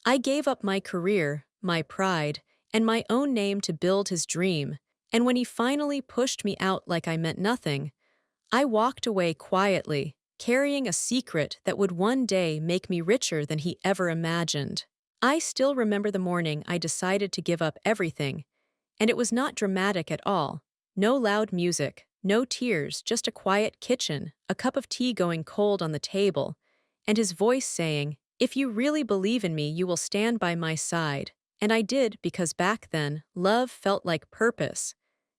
I gave up my career, my pride, and my own name to build his dream, and when he finally pushed me out like I meant nothing, I walked away quietly, carrying a secret that would one day make me richer than he ever imagined. I still remember the morning I decided to give up everything, and it was not dramatic at all. No loud music, no tears, just a quiet kitchen, a cup of tea going cold on the table, and his voice saying, "If you really believe in me, you will stand by my side." And I did because back then, love felt like purpose,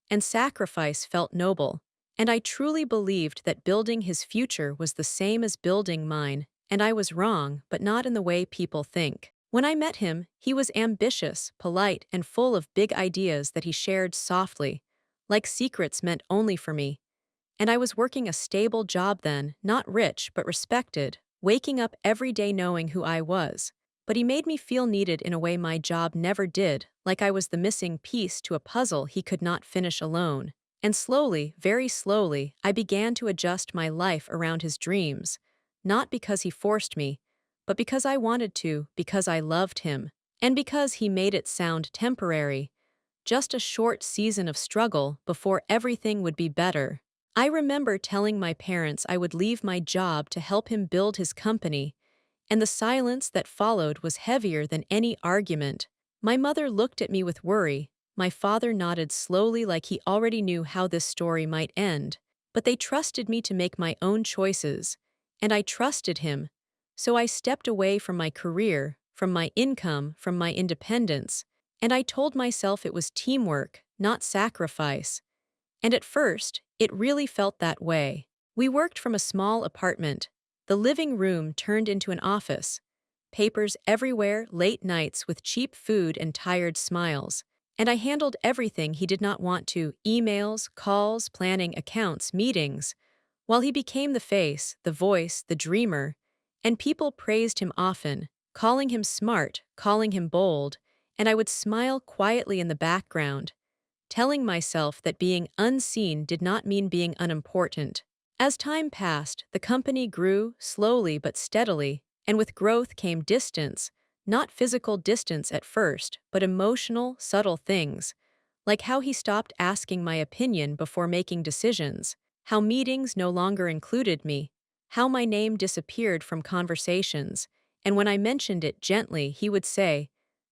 and sacrifice felt noble. And I truly believed that building his future was the same as building mine, and I was wrong, but not in the way people think. When I met him, he was ambitious, polite, and full of big ideas that he shared softly, like secrets meant only for me. And I was working a stable job then, not rich but respected, waking up every day knowing who I was. But he made me feel needed in a way my job never did, like I was the missing piece to a puzzle he could not finish alone. And slowly, very slowly, I began to adjust my life around his dreams, not because he forced me, but because I wanted to, because I loved him, and because he made it sound temporary, just a short season of struggle before everything would be better. I remember telling my parents I would leave my job to help him build his company, and the silence that followed was heavier than any argument. My mother looked at me with worry. My father nodded slowly like he already knew how this story might end. But they trusted me to make my own choices, and I trusted him. So I stepped away from my career, from my income, from my independence, and I told myself it was teamwork, not sacrifice. And at first, it really felt that way. We worked from a small apartment. The living room turned into an office. Papers everywhere, late nights with cheap food and tired smiles. And I handled everything he did not want to: emails, calls, planning accounts, meetings. While he became the face, the voice, the dreamer, and people praised him often, calling him smart, calling him bold, and I would smile quietly in the background, telling myself that being unseen did not mean being unimportant. As time passed, the company grew, slowly but steadily, and with growth came distance, not physical distance at first, but emotional, subtle things, like how he stopped asking my opinion before making decisions, how meetings no longer included me, how my name disappeared from conversations, and when I mentioned it gently, he would say,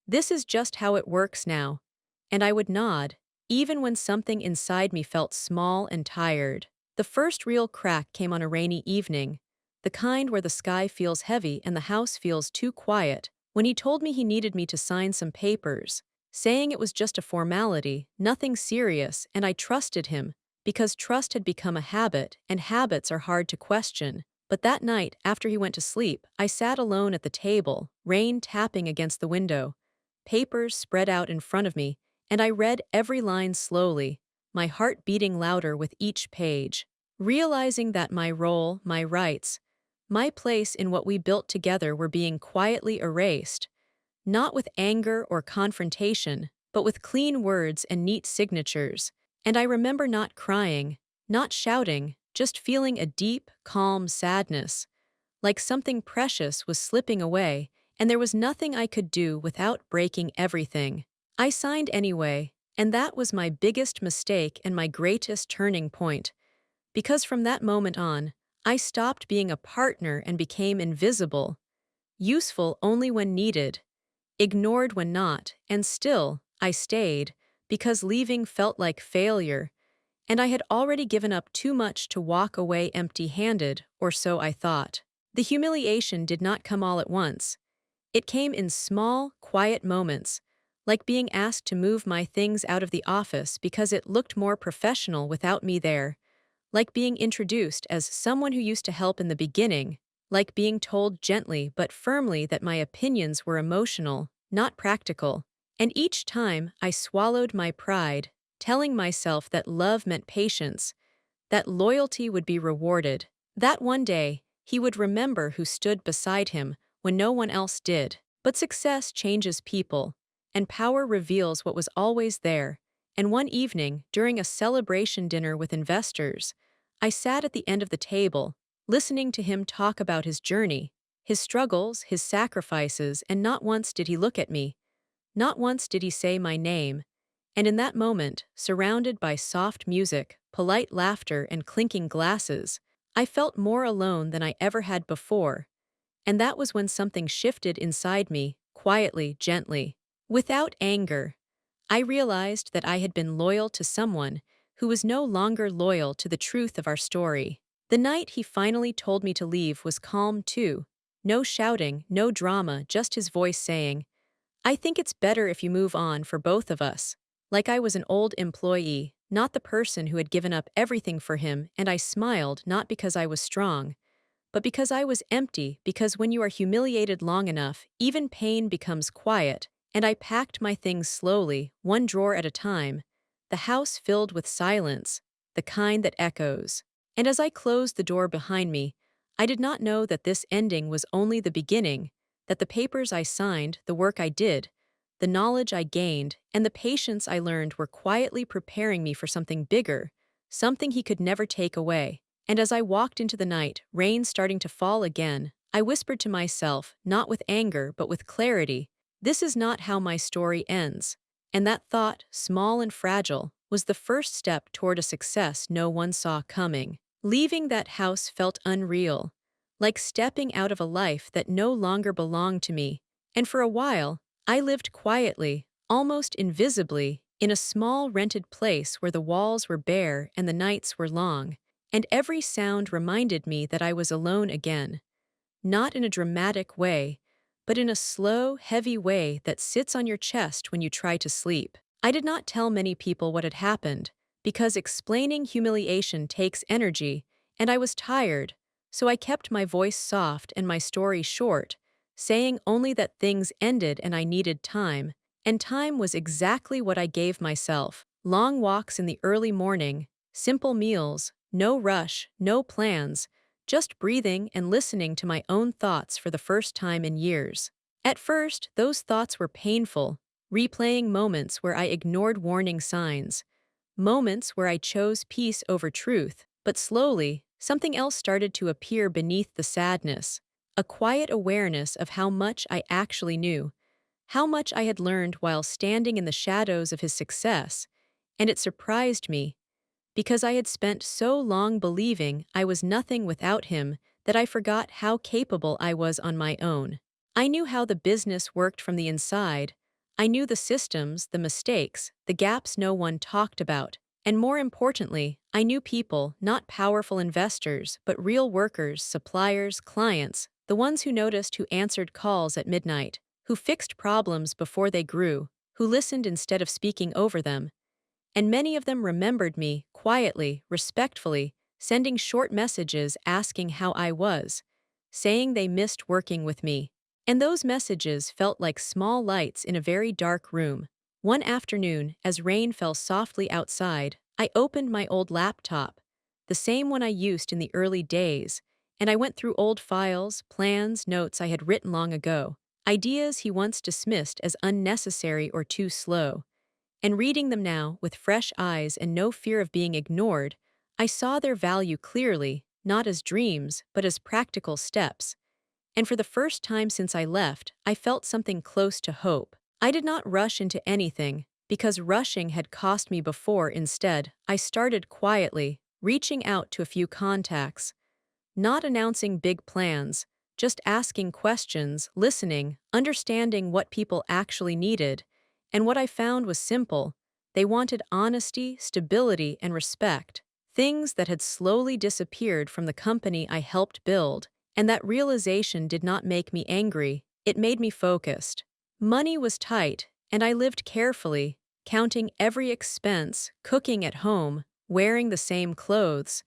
"This is just how it works now," and I would nod, even when something inside me felt small and tired. The first real crack came on a rainy evening, the kind where the sky feels heavy and the house feels too quiet, when he told me he needed me to sign some papers, saying it was just a formality, nothing serious, and I trusted him, because trust had become a habit, and habits are hard to question. But that night, after he went to sleep, I sat alone at the table, rain tapping against the window, papers spread out in front of me, and I read every line slowly, my heart beating louder with each page, realizing that my role, my rights, my place in what we built together were being quietly erased, not with anger or confrontation, but with clean words and neat signatures. And I remember not crying, not shouting, just feeling a deep, calm sadness, like something precious was slipping away, and there was nothing I could do without breaking everything. I signed anyway, and that was my biggest mistake and my greatest turning point, because from that moment on, I stopped being a partner and became invisible, useful only when needed, ignored when not, and still, I stayed, because leaving felt like failure, and I had already given up too much to walk away empty-handed, or so I thought. The humiliation did not come all at once. It came in small, quiet moments, like being asked to move my things out of the office because it looked more professional without me there, like being introduced as someone who used to help in the beginning, like being told gently but firmly that my opinions were emotional, not practical. And each time I swallowed my pride, telling myself that love meant patience, that loyalty would be rewarded, that one day he would remember who stood beside him when no one else did. But success changes people, and power reveals what was always there. And one evening, during a celebration dinner with investors, I sat at the end of the table, listening to him talk about his journey, his struggles, his sacrifices, and not once did he look at me. Not once did he say my name. And in that moment, surrounded by soft music, polite laughter, and clinking glasses, I felt more alone than I ever had before. And that was when something shifted inside me, quietly, gently. Without anger, I realized that I had been loyal to someone who was no longer loyal to the truth of our story. The night he finally told me to leave was calm too. No shouting, no drama, just his voice saying, "I think it's better if you move on for both of us." Like I was an old employee, not the person who had given up everything for him, and I smiled not because I was strong, but because I was empty, because when you are humiliated long enough, even pain becomes quiet, and I packed my things slowly, one drawer at a time, the house filled with silence, the kind that echoes. And as I closed the door behind me, I did not know that this ending was only the beginning, that the papers I signed, the work I did, the knowledge I gained, and the patience I learned were quietly preparing me for something bigger, something he could never take away. And as I walked into the night, rain starting to fall again, I whispered to myself, not with anger, but with clarity, "This is not how my story ends." And that thought, small and fragile, was the first step toward a success no one saw coming. Leaving that house felt unreal, like stepping out of a life that no longer belonged to me. And for a while, I lived quietly, almost invisibly, in a small rented place where the walls were bare and the nights were long, and every sound reminded me that I was alone again. Not in a dramatic way, but in a slow, heavy way that sits on your chest when you try to sleep. I did not tell many people what had happened, because explaining humiliation takes energy, and I was tired, so I kept my voice soft and my story short, saying only that things ended and I needed time. And time was exactly what I gave myself. Long walks in the early morning, simple meals, no rush, no plans, just breathing and listening to my own thoughts for the first time in years. At first, those thoughts were painful, replaying moments where I ignored warning signs, moments where I chose peace over truth, but slowly, something else started to appear beneath the sadness, a quiet awareness of how much I actually knew, how much I had learned while standing in the shadows of his success, and it surprised me, because I had spent so long believing I was nothing without him that I forgot how capable I was on my own. I knew how the business worked from the inside. I knew the systems, the mistakes, the gaps no one talked about. And more importantly, I knew people, not powerful investors, but real workers, suppliers, clients, the ones who noticed, who answered calls at midnight, who fixed problems before they grew, who listened instead of speaking over them. And many of them remembered me, quietly, respectfully, sending short messages asking how I was, saying they missed working with me. And those messages felt like small lights in a very dark room. One afternoon, as rain fell softly outside, I opened my old laptop, the same one I used in the early days, and I went through old files, plans, notes I had written long ago, ideas he once dismissed as unnecessary or too slow. And reading them now, with fresh eyes and no fear of being ignored, I saw their value clearly, not as dreams, but as practical steps. And for the first time since I left, I felt something close to hope. I did not rush into anything, because rushing had cost me before. Instead, I started quietly, reaching out to a few contacts, not announcing big plans, just asking questions, listening, understanding what people actually needed. And what I found was simple. They wanted honesty, stability, and respect, things that had slowly disappeared from the company I helped build. And that realization did not make me angry, it made me focused. Money was tight, and I lived carefully, counting every expense, cooking at home, wearing the same clothes.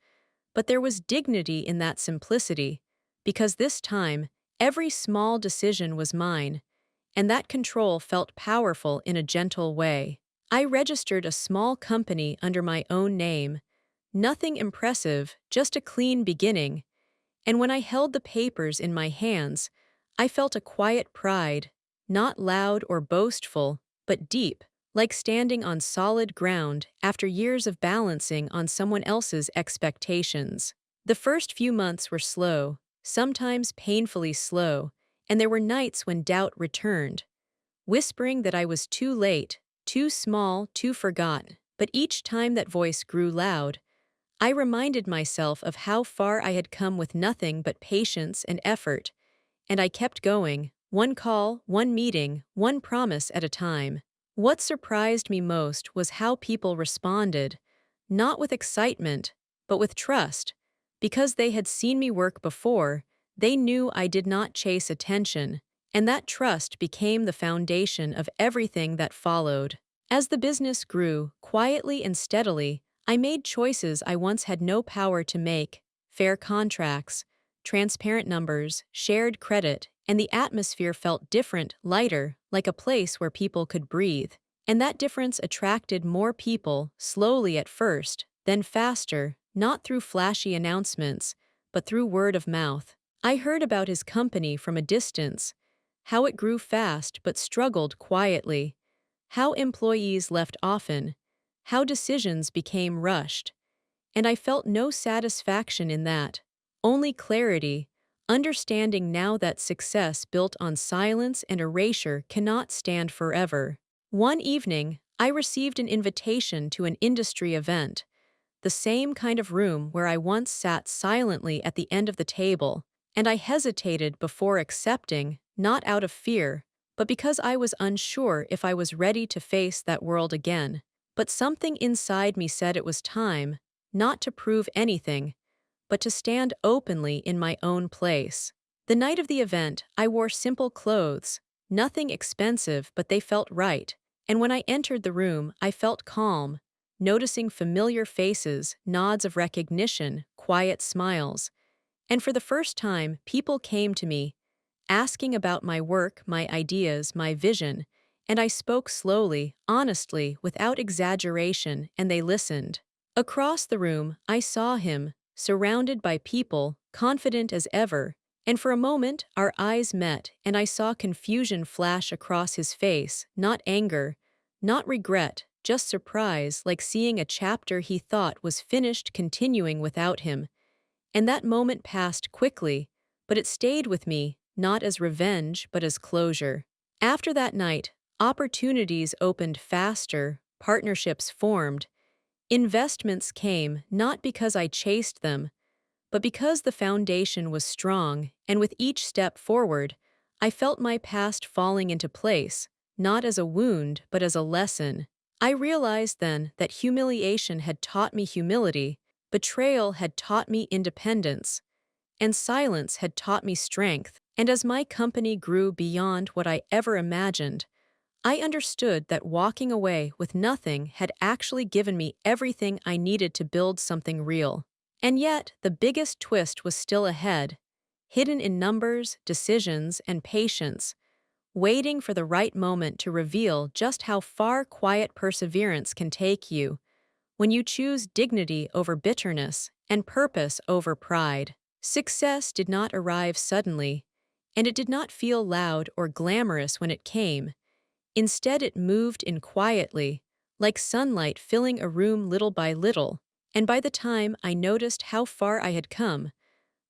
But there was dignity in that simplicity, because this time, every small decision was mine, and that control felt powerful in a gentle way. I registered a small company under my own name. Nothing impressive, just a clean beginning. And when I held the papers in my hands, I felt a quiet pride, not loud or boastful, but deep, like standing on solid ground after years of balancing on someone else's expectations. The first few months were slow, sometimes painfully slow, and there were nights when doubt returned, whispering that I was too late, too small, too forgotten. But each time that voice grew loud, I reminded myself of how far I had come with nothing but patience and effort, and I kept going, one call, one meeting, one promise at a time. What surprised me most was how people responded, not with excitement, but with trust. Because they had seen me work before, they knew I did not chase attention, and that trust became the foundation of everything that followed. As the business grew, quietly and steadily, I made choices I once had no power to make: fair contracts, transparent numbers, shared credit, and the atmosphere felt different, lighter, like a place where people could breathe. And that difference attracted more people, slowly at first, then faster, not through flashy announcements, but through word of mouth. I heard about his company from a distance, how it grew fast but struggled quietly, how employees left often, how decisions became rushed. And I felt no satisfaction in that, only clarity, understanding now that success built on silence and erasure cannot stand forever. One evening, I received an invitation to an industry event, the same kind of room where I once sat silently at the end of the table, and I hesitated before accepting, not out of fear, but because I was unsure if I was ready to face that world again. But something inside me said it was time, not to prove anything, but to stand openly in my own place. The night of the event, I wore simple clothes, nothing expensive, but they felt right. And when I entered the room, I felt calm, noticing familiar faces, nods of recognition, quiet smiles. And for the first time, people came to me, asking about my work, my ideas, my vision, and I spoke slowly, honestly, without exaggeration, and they listened. Across the room, I saw him, surrounded by people, confident as ever, and for a moment our eyes met, and I saw confusion flash across his face, not anger, not regret, just surprise, like seeing a chapter he thought was finished continuing without him. And that moment passed quickly, but it stayed with me, not as revenge, but as closure. After that night, opportunities opened faster, partnerships formed, investments came, not because I chased them, but because the foundation was strong, and with each step forward, I felt my past falling into place, not as a wound, but as a lesson. I realized then that humiliation had taught me humility, betrayal had taught me independence, and silence had taught me strength. And as my company grew beyond what I ever imagined, I understood that walking away with nothing had actually given me everything I needed to build something real. And yet, the biggest twist was still ahead, hidden in numbers, decisions, and patience, waiting for the right moment to reveal just how far quiet perseverance can take you when you choose dignity over bitterness and purpose over pride. Success did not arrive suddenly, and it did not feel loud or glamorous when it came. Instead, it moved in quietly, like sunlight filling a room little by little, and by the time I noticed how far I had come,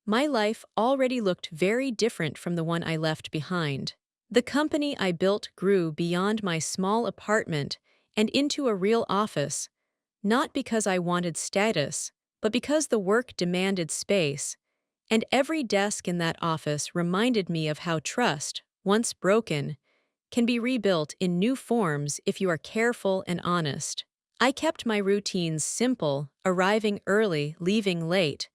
my life already looked very different from the one I left behind. The company I built grew beyond my small apartment and into a real office, not because I wanted status, but because the work demanded space, and every desk in that office reminded me of how trust, once broken, can be rebuilt in new forms if you are careful and honest. I kept my routines simple, arriving early, leaving late,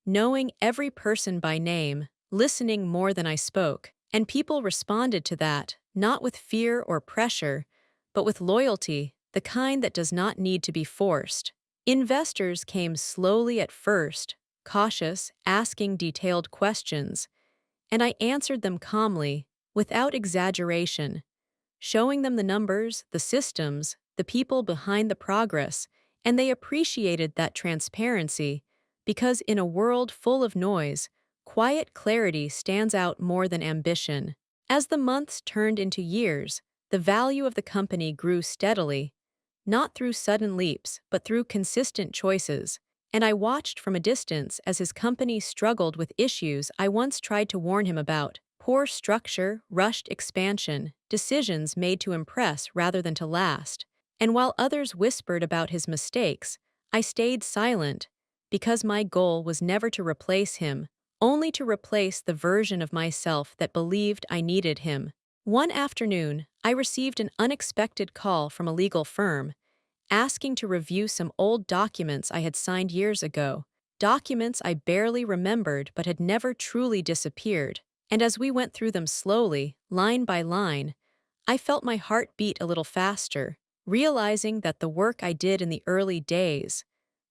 knowing every person by name, listening more than I spoke, and people responded to that, not with fear or pressure, but with loyalty, the kind that does not need to be forced. Investors came slowly at first, cautious, asking detailed questions, and I answered them calmly, without exaggeration, showing them the numbers, the systems, the people behind the progress, and they appreciated that transparency because in a world full of noise, quiet clarity stands out more than ambition. As the months turned into years, the value of the company grew steadily, not through sudden leaps, but through consistent choices, and I watched from a distance as his company struggled with issues I once tried to warn him about: poor structure, rushed expansion, decisions made to impress rather than to last. And while others whispered about his mistakes, I stayed silent, because my goal was never to replace him, only to replace the version of myself that believed I needed him. One afternoon, I received an unexpected call from a legal firm, asking to review some old documents I had signed years ago, documents I barely remembered but had never truly disappeared. And as we went through them slowly, line by line, I felt my heart beat a little faster, realizing that the work I did in the early days,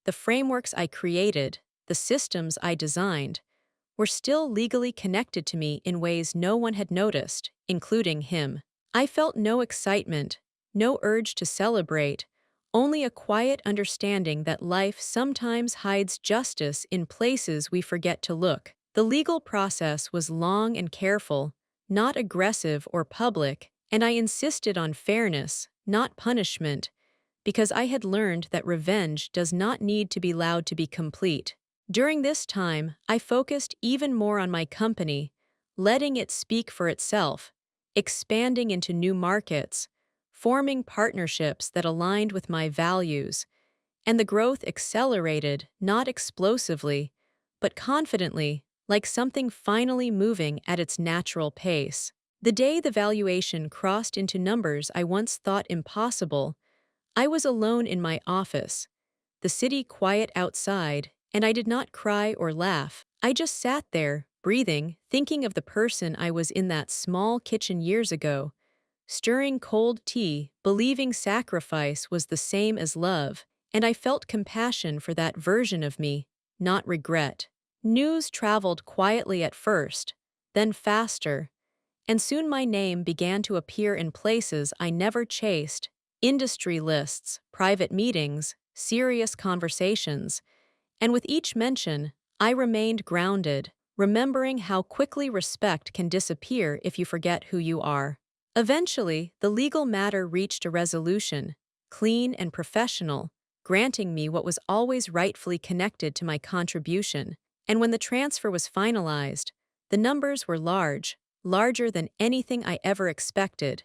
the frameworks I created, the systems I designed, were still legally connected to me in ways no one had noticed, including him. I felt no excitement, no urge to celebrate, only a quiet understanding that life sometimes hides justice in places we forget to look. The legal process was long and careful, not aggressive or public, and I insisted on fairness, not punishment, because I had learned that revenge does not need to be loud to be complete. During this time, I focused even more on my company, letting it speak for itself, expanding into new markets, forming partnerships that aligned with my values, and the growth accelerated, not explosively, but confidently, like something finally moving at its natural pace. The day the valuation crossed into numbers I once thought impossible, I was alone in my office, the city quiet outside, and I did not cry or laugh. I just sat there, breathing, thinking of the person I was in that small kitchen years ago, stirring cold tea, believing sacrifice was the same as love, and I felt compassion for that version of me, not regret. News traveled quietly at first, then faster, and soon my name began to appear in places I never chased: industry lists, private meetings, serious conversations. And with each mention, I remained grounded, remembering how quickly respect can disappear if you forget who you are. Eventually, the legal matter reached a resolution, clean and professional, granting me what was always rightfully connected to my contribution. And when the transfer was finalized, the numbers were large, larger than anything I ever expected,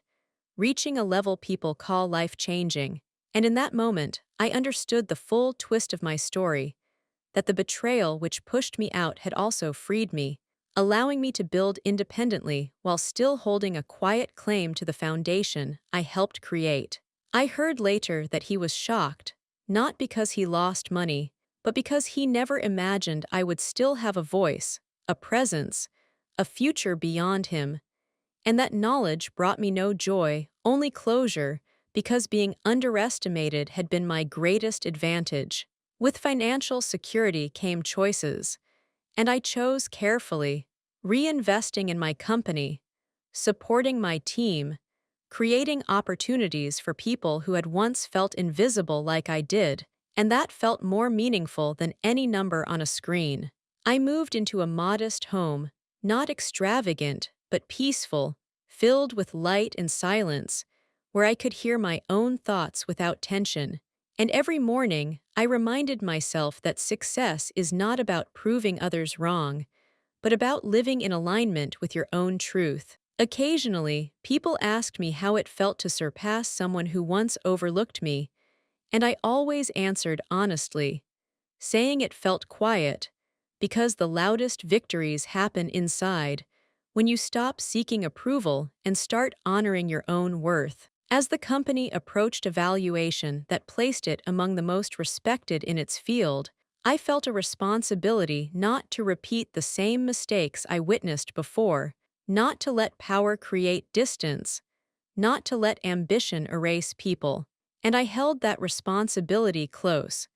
reaching a level people call life-changing. And in that moment, I understood the full twist of my story, that the betrayal which pushed me out had also freed me, allowing me to build independently while still holding a quiet claim to the foundation I helped create. I heard later that he was shocked, not because he lost money, but because he never imagined I would still have a voice, a presence, a future beyond him. And that knowledge brought me no joy, only closure, because being underestimated had been my greatest advantage. With financial security came choices, and I chose carefully, reinvesting in my company, supporting my team, creating opportunities for people who had once felt invisible like I did, and that felt more meaningful than any number on a screen. I moved into a modest home, not extravagant, but peaceful, filled with light and silence, where I could hear my own thoughts without tension. And every morning, I reminded myself that success is not about proving others wrong, but about living in alignment with your own truth. Occasionally, people asked me how it felt to surpass someone who once overlooked me, and I always answered honestly, saying it felt quiet, because the loudest victories happen inside, when you stop seeking approval and start honoring your own worth. As the company approached a valuation that placed it among the most respected in its field, I felt a responsibility not to repeat the same mistakes I witnessed before, not to let power create distance, not to let ambition erase people. And I held that responsibility close,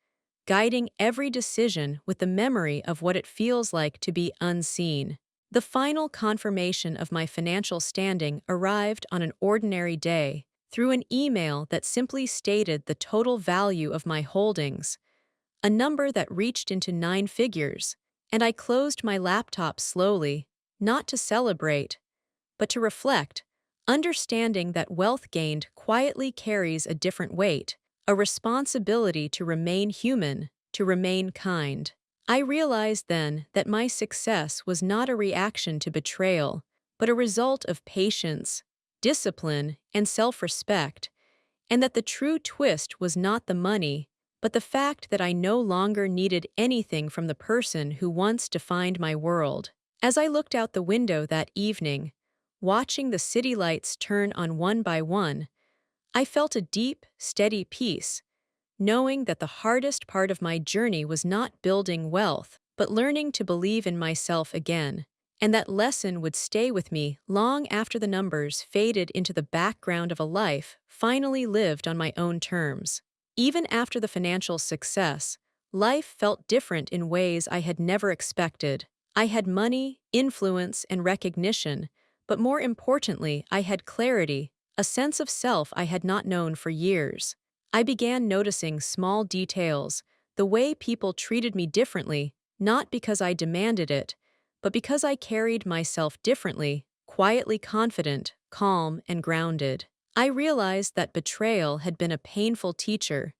guiding every decision with the memory of what it feels like to be unseen. The final confirmation of my financial standing arrived on an ordinary day, through an email that simply stated the total value of my holdings, a number that reached into 9 figures, and I closed my laptop slowly, not to celebrate, but to reflect, understanding that wealth gained quietly carries a different weight, a responsibility to remain human, to remain kind. I realized then that my success was not a reaction to betrayal, but a result of patience, discipline, and self-respect, and that the true twist was not the money, but the fact that I no longer needed anything from the person who once defined my world. As I looked out the window that evening, watching the city lights turn on one by one, I felt a deep, steady peace, knowing that the hardest part of my journey was not building wealth, but learning to believe in myself again. And that lesson would stay with me long after the numbers faded into the background of a life finally lived on my own terms. Even after the financial success, life felt different in ways I had never expected. I had money, influence, and recognition, but more importantly, I had clarity, a sense of self I had not known for years. I began noticing small details, the way people treated me differently, not because I demanded it, but because I carried myself differently, quietly confident, calm, and grounded. I realized that betrayal had been a painful teacher,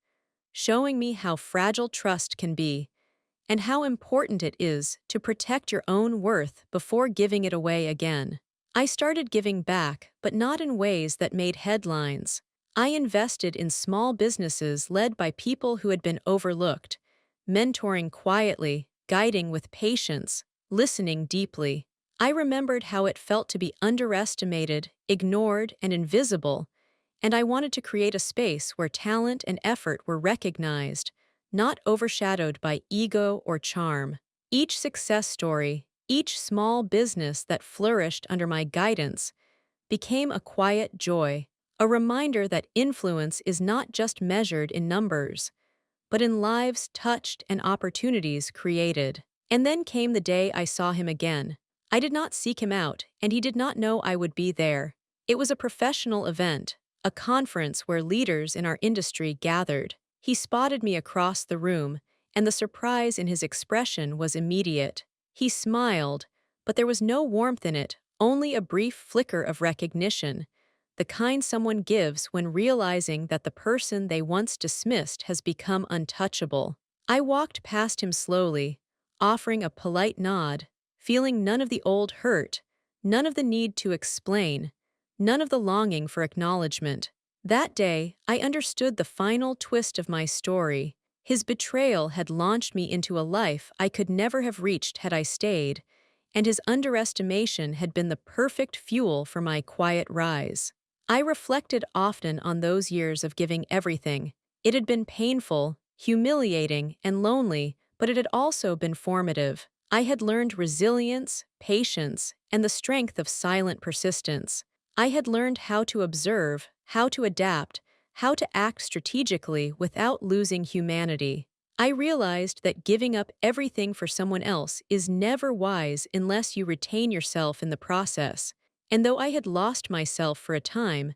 showing me how fragile trust can be, and how important it is to protect your own worth before giving it away again. I started giving back, but not in ways that made headlines. I invested in small businesses led by people who had been overlooked, mentoring quietly, guiding with patience, listening deeply. I remembered how it felt to be underestimated, ignored, and invisible, and I wanted to create a space where talent and effort were recognized, not overshadowed by ego or charm. Each success story, each small business that flourished under my guidance, became a quiet joy, a reminder that influence is not just measured in numbers, but in lives touched and opportunities created. And then came the day I saw him again. I did not seek him out, and he did not know I would be there. It was a professional event, a conference where leaders in our industry gathered. He spotted me across the room, and the surprise in his expression was immediate. He smiled, but there was no warmth in it, only a brief flicker of recognition, the kind someone gives when realizing that the person they once dismissed has become untouchable. I walked past him slowly, offering a polite nod, feeling none of the old hurt, none of the need to explain, none of the longing for acknowledgement. That day, I understood the final twist of my story. His betrayal had launched me into a life I could never have reached had I stayed, and his underestimation had been the perfect fuel for my quiet rise. I reflected often on those years of giving everything. It had been painful, humiliating, and lonely, but it had also been formative. I had learned resilience, patience, and the strength of silent persistence. I had learned how to observe, how to adapt, how to act strategically without losing humanity. I realized that giving up everything for someone else is never wise unless you retain yourself in the process. And though I had lost myself for a time,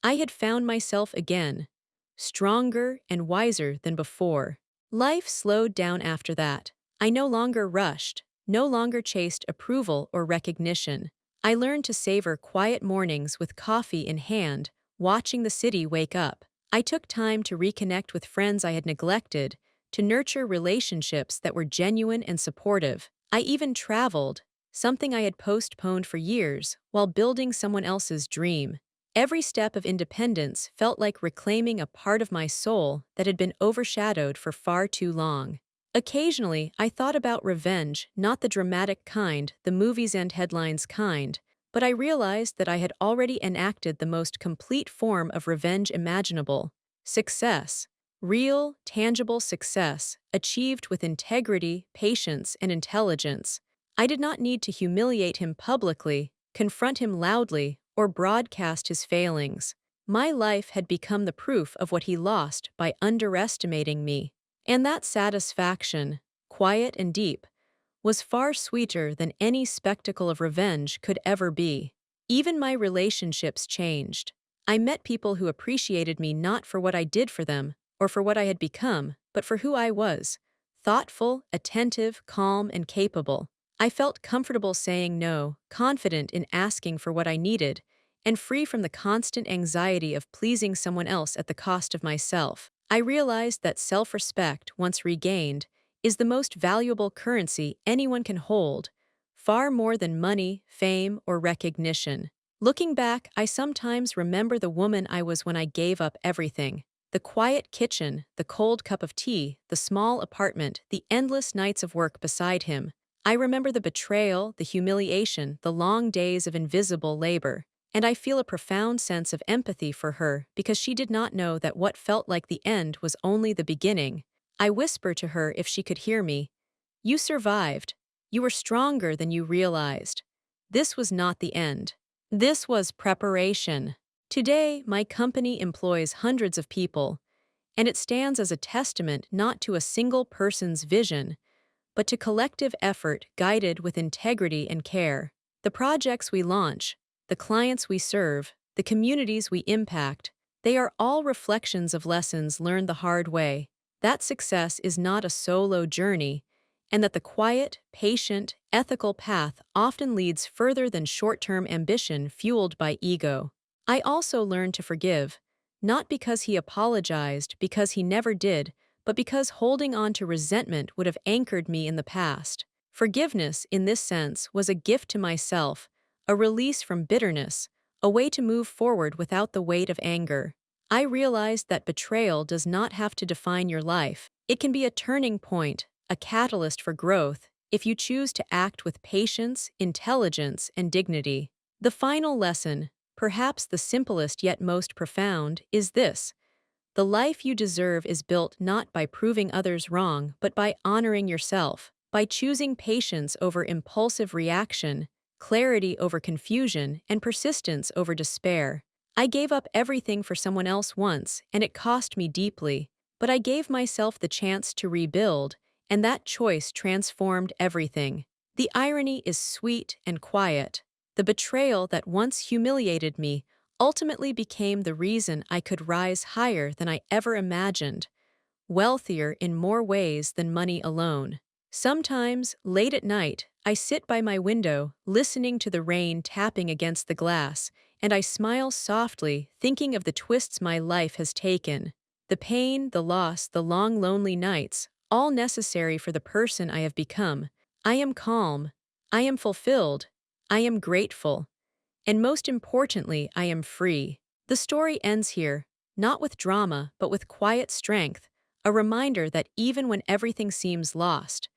I had found myself again, stronger and wiser than before. Life slowed down after that. I no longer rushed, no longer chased approval or recognition. I learned to savor quiet mornings with coffee in hand, watching the city wake up. I took time to reconnect with friends I had neglected, to nurture relationships that were genuine and supportive. I even traveled, something I had postponed for years, while building someone else's dream. Every step of independence felt like reclaiming a part of my soul that had been overshadowed for far too long. Occasionally, I thought about revenge, not the dramatic kind, the movies and headlines kind, but I realized that I had already enacted the most complete form of revenge imaginable. Success. Real, tangible success, achieved with integrity, patience, and intelligence. I did not need to humiliate him publicly, confront him loudly, or broadcast his failings. My life had become the proof of what he lost by underestimating me. And that satisfaction, quiet and deep, was far sweeter than any spectacle of revenge could ever be. Even my relationships changed. I met people who appreciated me not for what I did for them, or for what I had become, but for who I was. Thoughtful, attentive, calm, and capable. I felt comfortable saying no, confident in asking for what I needed, and free from the constant anxiety of pleasing someone else at the cost of myself. I realized that self-respect, once regained, is the most valuable currency anyone can hold, far more than money, fame, or recognition. Looking back, I sometimes remember the woman I was when I gave up everything. The quiet kitchen, the cold cup of tea, the small apartment, the endless nights of work beside him. I remember the betrayal, the humiliation, the long days of invisible labor. And I feel a profound sense of empathy for her because she did not know that what felt like the end was only the beginning. I whisper to her if she could hear me, "You survived. You were stronger than you realized. This was not the end. This was preparation." Today, my company employs hundreds of people, and it stands as a testament not to a single person's vision, but to collective effort guided with integrity and care. The projects we launch, the clients we serve, the communities we impact, they are all reflections of lessons learned the hard way. That success is not a solo journey, and that the quiet, patient, ethical path often leads further than short-term ambition fueled by ego. I also learned to forgive, not because he apologized, because he never did, but because holding on to resentment would have anchored me in the past. Forgiveness, in this sense, was a gift to myself, a release from bitterness, a way to move forward without the weight of anger. I realized that betrayal does not have to define your life. It can be a turning point, a catalyst for growth, if you choose to act with patience, intelligence, and dignity. The final lesson, perhaps the simplest yet most profound, is this: the life you deserve is built not by proving others wrong, but by honoring yourself, by choosing patience over impulsive reaction, clarity over confusion, and persistence over despair. I gave up everything for someone else once, and it cost me deeply, but I gave myself the chance to rebuild, and that choice transformed everything. The irony is sweet and quiet. The betrayal that once humiliated me ultimately became the reason I could rise higher than I ever imagined, wealthier in more ways than money alone. Sometimes, late at night, I sit by my window, listening to the rain tapping against the glass, and I smile softly, thinking of the twists my life has taken. The pain, the loss, the long lonely nights, all necessary for the person I have become. I am calm. I am fulfilled. I am grateful. And most importantly, I am free. The story ends here, not with drama, but with quiet strength, a reminder that even when everything seems lost,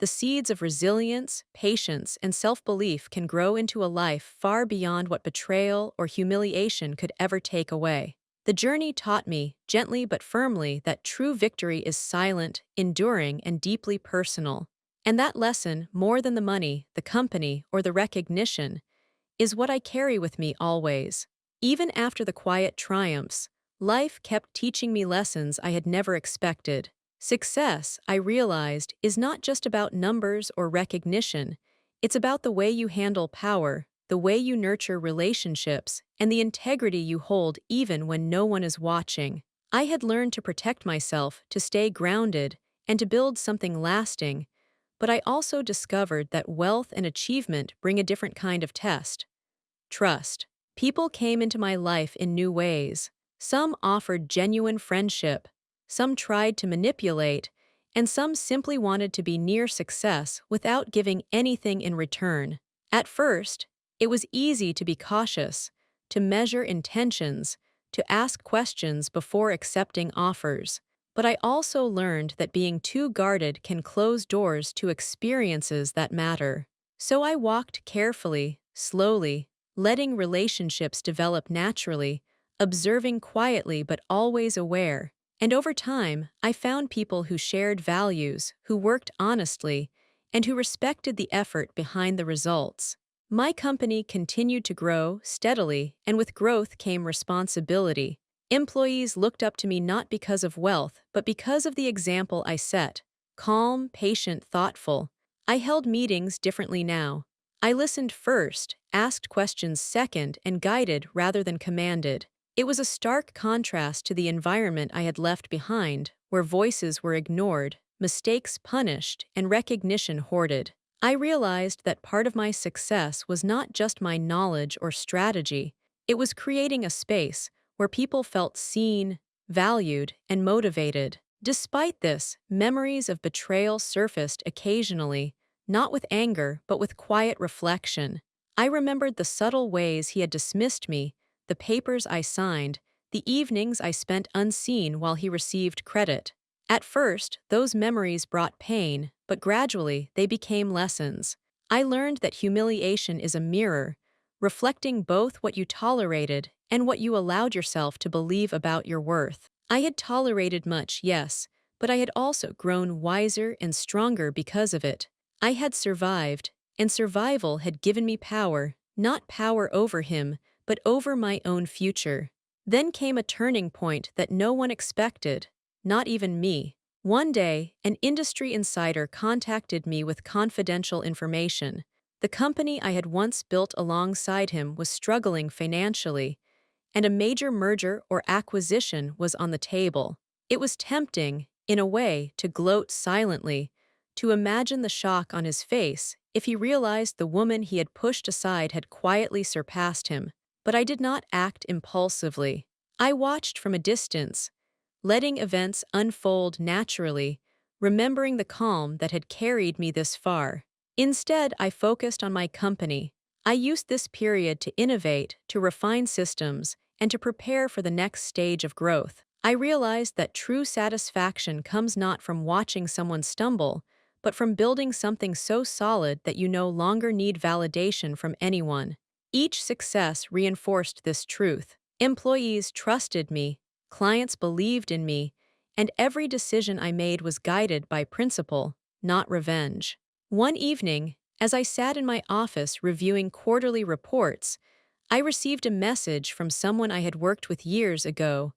the seeds of resilience, patience, and self-belief can grow into a life far beyond what betrayal or humiliation could ever take away. The journey taught me, gently but firmly, that true victory is silent, enduring, and deeply personal. And that lesson, more than the money, the company, or the recognition, is what I carry with me always. Even after the quiet triumphs, life kept teaching me lessons I had never expected. Success, I realized, is not just about numbers or recognition. It's about the way you handle power, the way you nurture relationships, and the integrity you hold even when no one is watching. I had learned to protect myself, to stay grounded, and to build something lasting, but I also discovered that wealth and achievement bring a different kind of test. Trust. People came into my life in new ways. Some offered genuine friendship, some tried to manipulate, and some simply wanted to be near success without giving anything in return. At first, it was easy to be cautious, to measure intentions, to ask questions before accepting offers. But I also learned that being too guarded can close doors to experiences that matter. So I walked carefully, slowly, letting relationships develop naturally, observing quietly but always aware. And over time, I found people who shared values, who worked honestly, and who respected the effort behind the results. My company continued to grow steadily, and with growth came responsibility. Employees looked up to me not because of wealth, but because of the example I set. Calm, patient, thoughtful. I held meetings differently now. I listened first, asked questions second, and guided rather than commanded. It was a stark contrast to the environment I had left behind, where voices were ignored, mistakes punished, and recognition hoarded. I realized that part of my success was not just my knowledge or strategy. It was creating a space where people felt seen, valued, and motivated. Despite this, memories of betrayal surfaced occasionally, not with anger but with quiet reflection. I remembered the subtle ways he had dismissed me, the papers I signed, the evenings I spent unseen while he received credit. At first, those memories brought pain, but gradually they became lessons. I learned that humiliation is a mirror, reflecting both what you tolerated and what you allowed yourself to believe about your worth. I had tolerated much, yes, but I had also grown wiser and stronger because of it. I had survived, and survival had given me power, not power over him, but over my own future. Then came a turning point that no one expected, not even me. One day, an industry insider contacted me with confidential information. The company I had once built alongside him was struggling financially, and a major merger or acquisition was on the table. It was tempting, in a way, to gloat silently, to imagine the shock on his face if he realized the woman he had pushed aside had quietly surpassed him. But I did not act impulsively. I watched from a distance, letting events unfold naturally, remembering the calm that had carried me this far. Instead, I focused on my company. I used this period to innovate, to refine systems, and to prepare for the next stage of growth. I realized that true satisfaction comes not from watching someone stumble, but from building something so solid that you no longer need validation from anyone. Each success reinforced this truth. Employees trusted me, clients believed in me, and every decision I made was guided by principle, not revenge. One evening, as I sat in my office reviewing quarterly reports, I received a message from someone I had worked with years ago.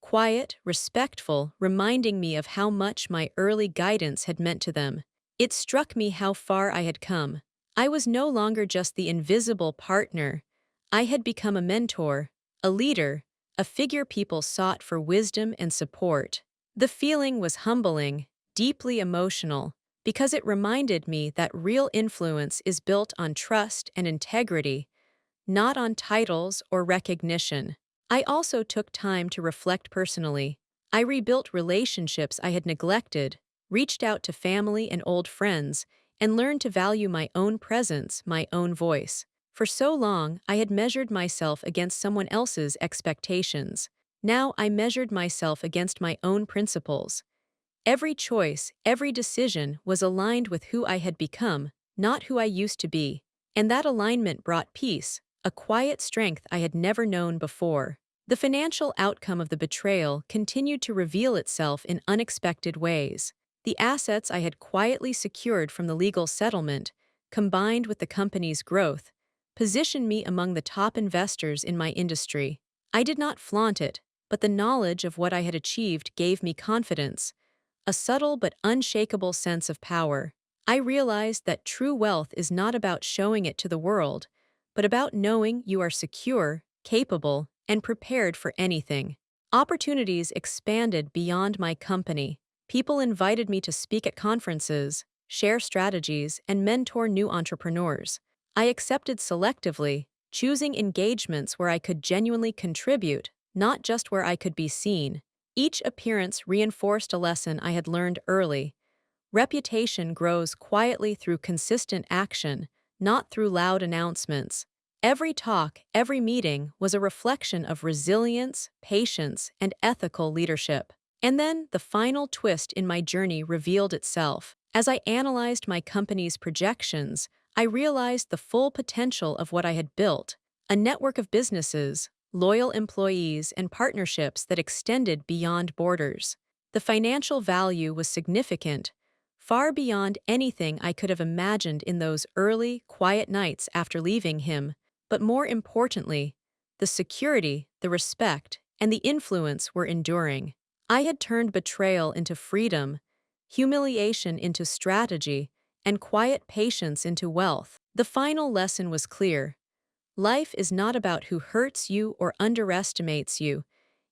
Quiet, respectful, reminding me of how much my early guidance had meant to them. It struck me how far I had come. I was no longer just the invisible partner. I had become a mentor, a leader, a figure people sought for wisdom and support. The feeling was humbling, deeply emotional, because it reminded me that real influence is built on trust and integrity, not on titles or recognition. I also took time to reflect personally. I rebuilt relationships I had neglected, reached out to family and old friends, and learned to value my own presence, my own voice. For so long, I had measured myself against someone else's expectations. Now I measured myself against my own principles. Every choice, every decision was aligned with who I had become, not who I used to be. And that alignment brought peace, a quiet strength I had never known before. The financial outcome of the betrayal continued to reveal itself in unexpected ways. The assets I had quietly secured from the legal settlement, combined with the company's growth, positioned me among the top investors in my industry. I did not flaunt it, but the knowledge of what I had achieved gave me confidence, a subtle but unshakable sense of power. I realized that true wealth is not about showing it to the world, but about knowing you are secure, capable, and prepared for anything. Opportunities expanded beyond my company. People invited me to speak at conferences, share strategies, and mentor new entrepreneurs. I accepted selectively, choosing engagements where I could genuinely contribute, not just where I could be seen. Each appearance reinforced a lesson I had learned early. Reputation grows quietly through consistent action, not through loud announcements. Every talk, every meeting was a reflection of resilience, patience, and ethical leadership. And then the final twist in my journey revealed itself. As I analyzed my company's projections, I realized the full potential of what I had built, a network of businesses, loyal employees, and partnerships that extended beyond borders. The financial value was significant, far beyond anything I could have imagined in those early, quiet nights after leaving him. But more importantly, the security, the respect, and the influence were enduring. I had turned betrayal into freedom, humiliation into strategy, and quiet patience into wealth. The final lesson was clear. Life is not about who hurts you or underestimates you.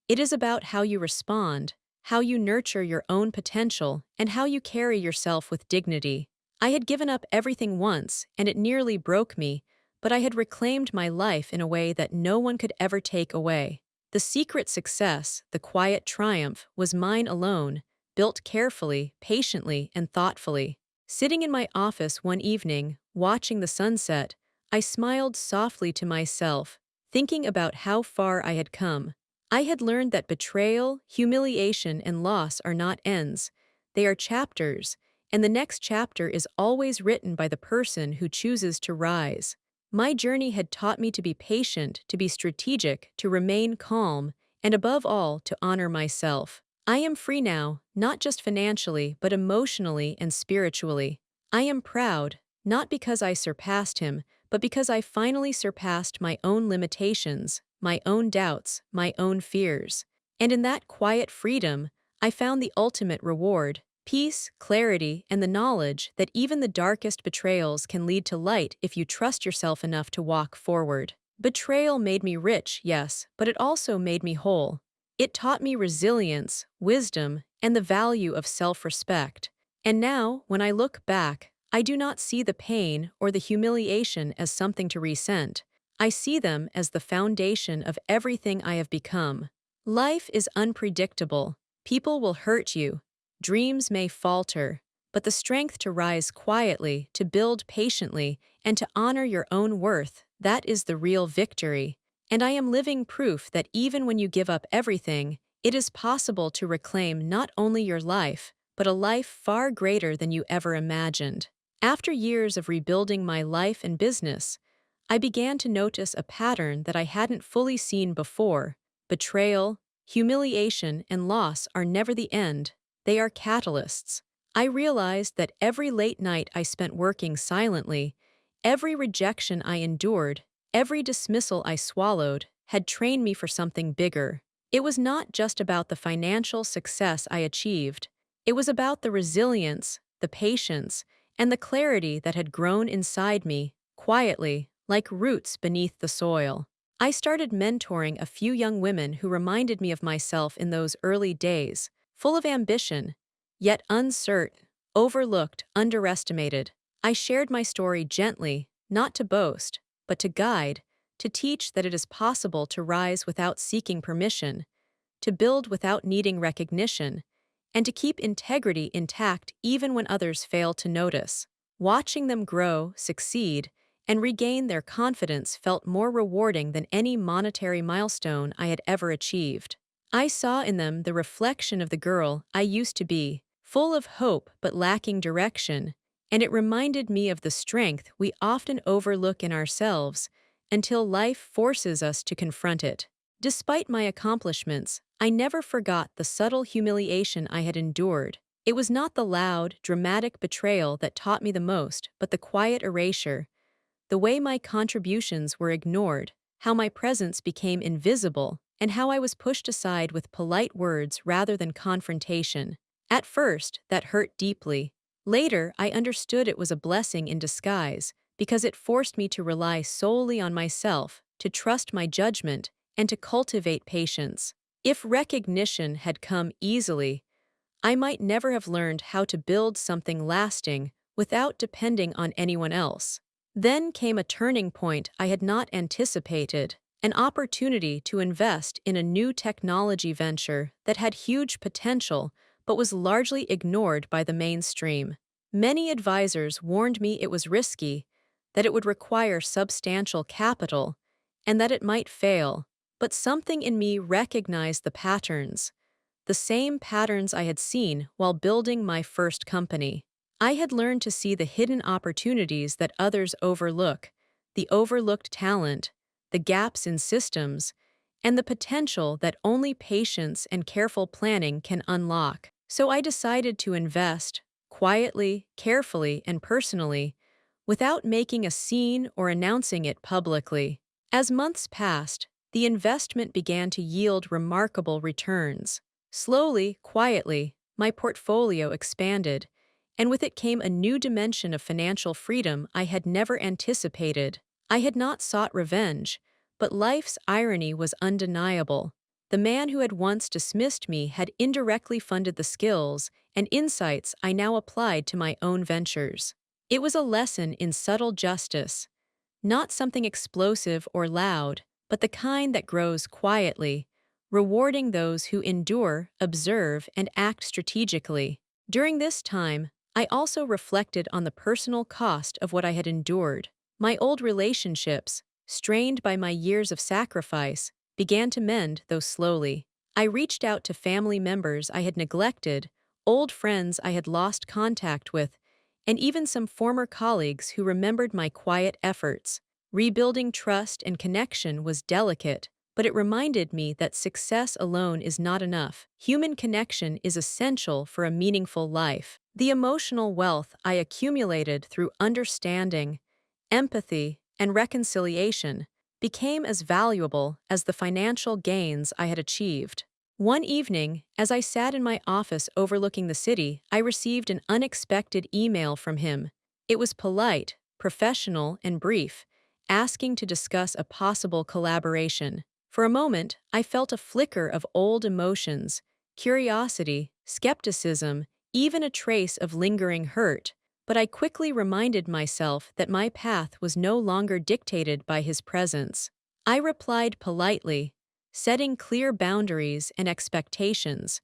It is about how you respond, how you nurture your own potential, and how you carry yourself with dignity. I had given up everything once, and it nearly broke me, but I had reclaimed my life in a way that no one could ever take away. The secret success, the quiet triumph, was mine alone, built carefully, patiently, and thoughtfully. Sitting in my office one evening, watching the sunset, I smiled softly to myself, thinking about how far I had come. I had learned that betrayal, humiliation, and loss are not ends, they are chapters, and the next chapter is always written by the person who chooses to rise. My journey had taught me to be patient, to be strategic, to remain calm, and above all, to honor myself. I am free now, not just financially, but emotionally and spiritually. I am proud, not because I surpassed him, but because I finally surpassed my own limitations, my own doubts, my own fears. And in that quiet freedom, I found the ultimate reward: peace, clarity, and the knowledge that even the darkest betrayals can lead to light if you trust yourself enough to walk forward. Betrayal made me rich, yes, but it also made me whole. It taught me resilience, wisdom, and the value of self-respect. And now, when I look back, I do not see the pain or the humiliation as something to resent. I see them as the foundation of everything I have become. Life is unpredictable. People will hurt you. Dreams may falter, but the strength to rise quietly, to build patiently, and to honor your own worth, that is the real victory. And I am living proof that even when you give up everything, it is possible to reclaim not only your life, but a life far greater than you ever imagined. After years of rebuilding my life and business, I began to notice a pattern that I hadn't fully seen before. Betrayal, humiliation, and loss are never the end. They are catalysts. I realized that every late night I spent working silently, every rejection I endured, every dismissal I swallowed, had trained me for something bigger. It was not just about the financial success I achieved. It was about the resilience, the patience, and the clarity that had grown inside me, quietly, like roots beneath the soil. I started mentoring a few young women who reminded me of myself in those early days, full of ambition, yet uncertain, overlooked, underestimated. I shared my story gently, not to boast, but to guide, to teach that it is possible to rise without seeking permission, to build without needing recognition, and to keep integrity intact even when others fail to notice. Watching them grow, succeed, and regain their confidence felt more rewarding than any monetary milestone I had ever achieved. I saw in them the reflection of the girl I used to be, full of hope but lacking direction, and it reminded me of the strength we often overlook in ourselves until life forces us to confront it. Despite my accomplishments, I never forgot the subtle humiliation I had endured. It was not the loud, dramatic betrayal that taught me the most, but the quiet erasure, the way my contributions were ignored, how my presence became invisible, and how I was pushed aside with polite words rather than confrontation. At first, that hurt deeply. Later, I understood it was a blessing in disguise, because it forced me to rely solely on myself, to trust my judgment, and to cultivate patience. If recognition had come easily, I might never have learned how to build something lasting without depending on anyone else. Then came a turning point I had not anticipated, an opportunity to invest in a new technology venture that had huge potential but was largely ignored by the mainstream. Many advisors warned me it was risky, that it would require substantial capital, and that it might fail, but something in me recognized the patterns, the same patterns I had seen while building my first company. I had learned to see the hidden opportunities that others overlook, the overlooked talent, the gaps in systems, and the potential that only patience and careful planning can unlock. So I decided to invest, quietly, carefully, and personally, without making a scene or announcing it publicly. As months passed, the investment began to yield remarkable returns. Slowly, quietly, my portfolio expanded, and with it came a new dimension of financial freedom I had never anticipated. I had not sought revenge, but life's irony was undeniable. The man who had once dismissed me had indirectly funded the skills and insights I now applied to my own ventures. It was a lesson in subtle justice, not something explosive or loud, but the kind that grows quietly, rewarding those who endure, observe, and act strategically. During this time, I also reflected on the personal cost of what I had endured. My old relationships, strained by my years of sacrifice, began to mend, though slowly. I reached out to family members I had neglected, old friends I had lost contact with, and even some former colleagues who remembered my quiet efforts. Rebuilding trust and connection was delicate, but it reminded me that success alone is not enough. Human connection is essential for a meaningful life. The emotional wealth I accumulated through understanding, empathy, and reconciliation became as valuable as the financial gains I had achieved. One evening, as I sat in my office overlooking the city, I received an unexpected email from him. It was polite, professional, and brief, asking to discuss a possible collaboration. For a moment, I felt a flicker of old emotions, curiosity, skepticism, even a trace of lingering hurt, but I quickly reminded myself that my path was no longer dictated by his presence. I replied politely, setting clear boundaries and expectations,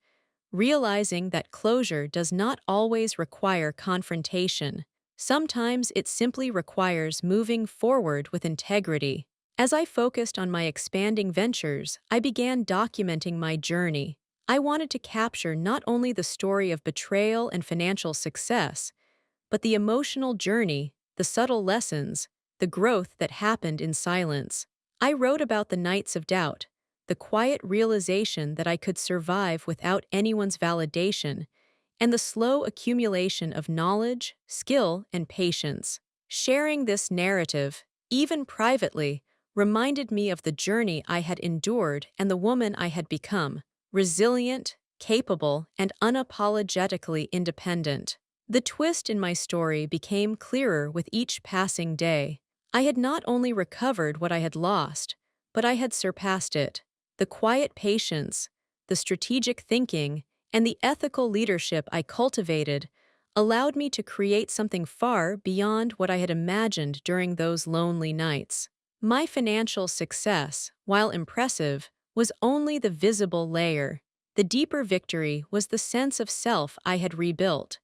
realizing that closure does not always require confrontation. Sometimes it simply requires moving forward with integrity. As I focused on my expanding ventures, I began documenting my journey. I wanted to capture not only the story of betrayal and financial success, but the emotional journey, the subtle lessons, the growth that happened in silence. I wrote about the nights of doubt, the quiet realization that I could survive without anyone's validation, and the slow accumulation of knowledge, skill, and patience. Sharing this narrative, even privately, reminded me of the journey I had endured and the woman I had become, resilient, capable, and unapologetically independent. The twist in my story became clearer with each passing day. I had not only recovered what I had lost, but I had surpassed it. The quiet patience, the strategic thinking, and the ethical leadership I cultivated allowed me to create something far beyond what I had imagined during those lonely nights. My financial success, while impressive, was only the visible layer. The deeper victory was the sense of self I had rebuilt,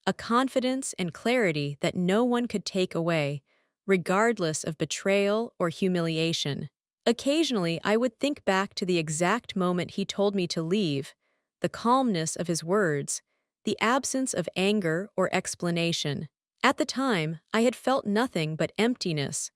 a confidence and clarity that no one could take away, regardless of betrayal or humiliation. Occasionally, I would think back to the exact moment he told me to leave, the calmness of his words, the absence of anger or explanation. At the time, I had felt nothing but emptiness,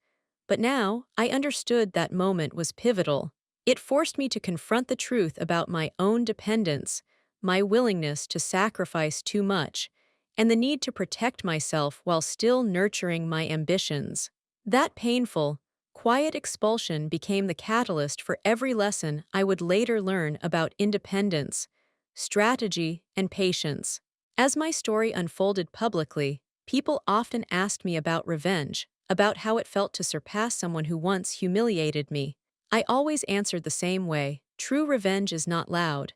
but now I understood that moment was pivotal. It forced me to confront the truth about my own dependence, my willingness to sacrifice too much, and the need to protect myself while still nurturing my ambitions. That painful, quiet expulsion became the catalyst for every lesson I would later learn about independence, strategy, and patience. As my story unfolded publicly, people often asked me about revenge, about how it felt to surpass someone who once humiliated me. I always answered the same way: true revenge is not loud.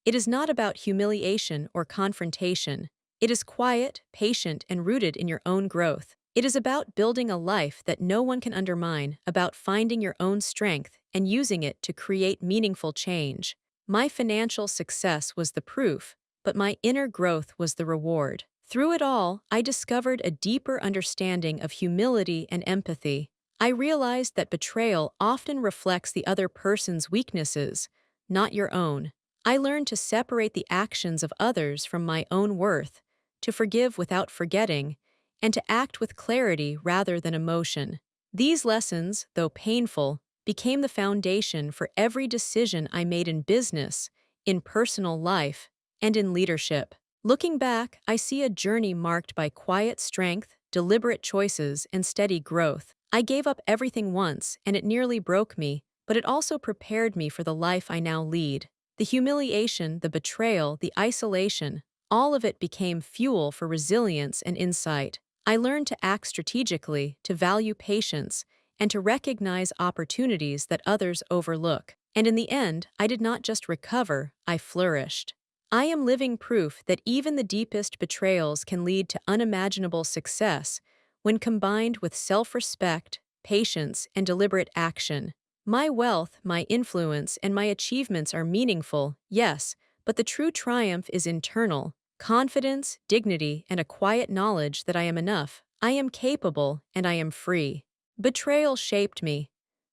It is not about humiliation or confrontation. It is quiet, patient, and rooted in your own growth. It is about building a life that no one can undermine, about finding your own strength and using it to create meaningful change. My financial success was the proof, but my inner growth was the reward. Through it all, I discovered a deeper understanding of humility and empathy. I realized that betrayal often reflects the other person's weaknesses, not your own. I learned to separate the actions of others from my own worth, to forgive without forgetting, and to act with clarity rather than emotion. These lessons, though painful, became the foundation for every decision I made in business, in personal life, and in leadership. Looking back, I see a journey marked by quiet strength, deliberate choices, and steady growth. I gave up everything once, and it nearly broke me, but it also prepared me for the life I now lead. The humiliation, the betrayal, the isolation, all of it became fuel for resilience and insight. I learned to act strategically, to value patience, and to recognize opportunities that others overlook. And in the end, I did not just recover, I flourished. I am living proof that even the deepest betrayals can lead to unimaginable success when combined with self-respect, patience, and deliberate action. My wealth, my influence, and my achievements are meaningful, yes, but the true triumph is internal. Confidence, dignity, and a quiet knowledge that I am enough, I am capable, and I am free. Betrayal shaped me.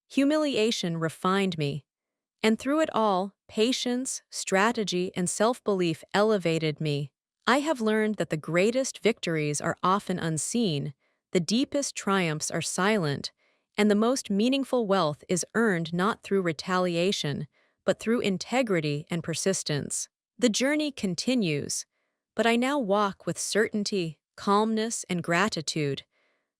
Humiliation refined me. And through it all, patience, strategy, and self-belief elevated me. I have learned that the greatest victories are often unseen, the deepest triumphs are silent, and the most meaningful wealth is earned not through retaliation, but through integrity and persistence. The journey continues, but I now walk with certainty, calmness, and gratitude,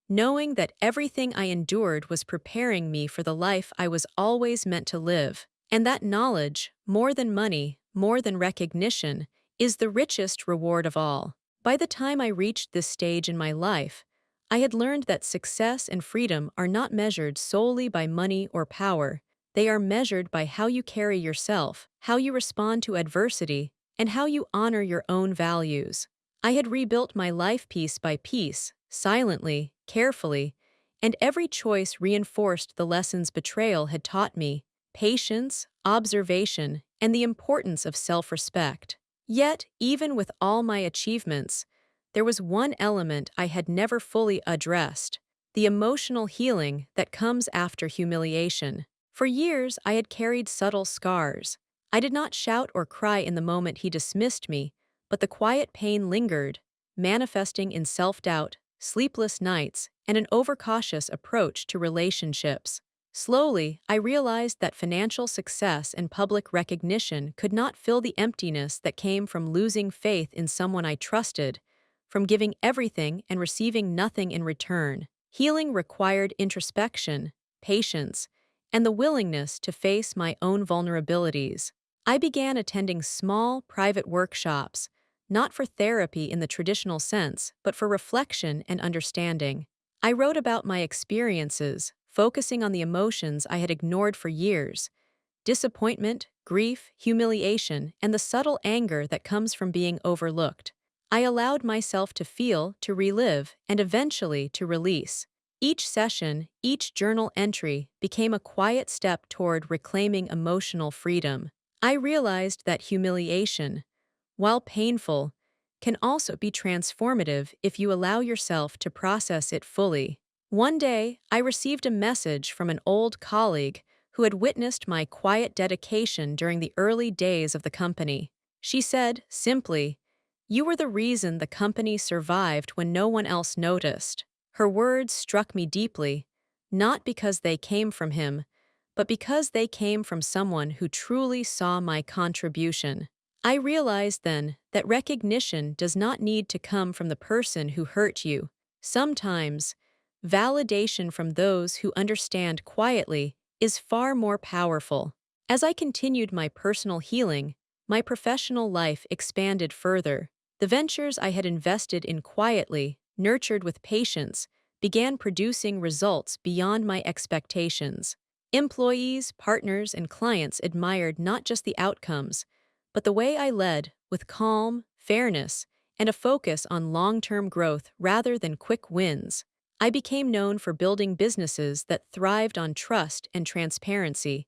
knowing that everything I endured was preparing me for the life I was always meant to live. And that knowledge, more than money, more than recognition, is the richest reward of all. By the time I reached this stage in my life, I had learned that success and freedom are not measured solely by money or power. They are measured by how you carry yourself, how you respond to adversity, and how you honor your own values. I had rebuilt my life piece by piece, silently, carefully, and every choice reinforced the lessons betrayal had taught me: patience, observation, and the importance of self-respect. Yet, even with all my achievements, there was one element I had never fully addressed: the emotional healing that comes after humiliation. For years, I had carried subtle scars. I did not shout or cry in the moment he dismissed me, but the quiet pain lingered, manifesting in self-doubt, sleepless nights, and an overcautious approach to relationships. Slowly, I realized that financial success and public recognition could not fill the emptiness that came from losing faith in someone I trusted, from giving everything and receiving nothing in return. Healing required introspection, patience, and the willingness to face my own vulnerabilities. I began attending small, private workshops, not for therapy in the traditional sense, but for reflection and understanding. I wrote about my experiences, focusing on the emotions I had ignored for years: disappointment, grief, humiliation, and the subtle anger that comes from being overlooked. I allowed myself to feel, to relive, and eventually to release. Each session, each journal entry became a quiet step toward reclaiming emotional freedom. I realized that humiliation, while painful, can also be transformative if you allow yourself to process it fully. One day, I received a message from an old colleague who had witnessed my quiet dedication during the early days of the company. She said, simply, "You were the reason the company survived when no one else noticed." Her words struck me deeply, not because they came from him, but because they came from someone who truly saw my contribution. I realized then that recognition does not need to come from the person who hurt you. Sometimes, validation from those who understand quietly is far more powerful. As I continued my personal healing, my professional life expanded further. The ventures I had invested in quietly, nurtured with patience, began producing results beyond my expectations. Employees, partners, and clients admired not just the outcomes, but the way I led, with calm, fairness, and a focus on long-term growth rather than quick wins. I became known for building businesses that thrived on trust and transparency,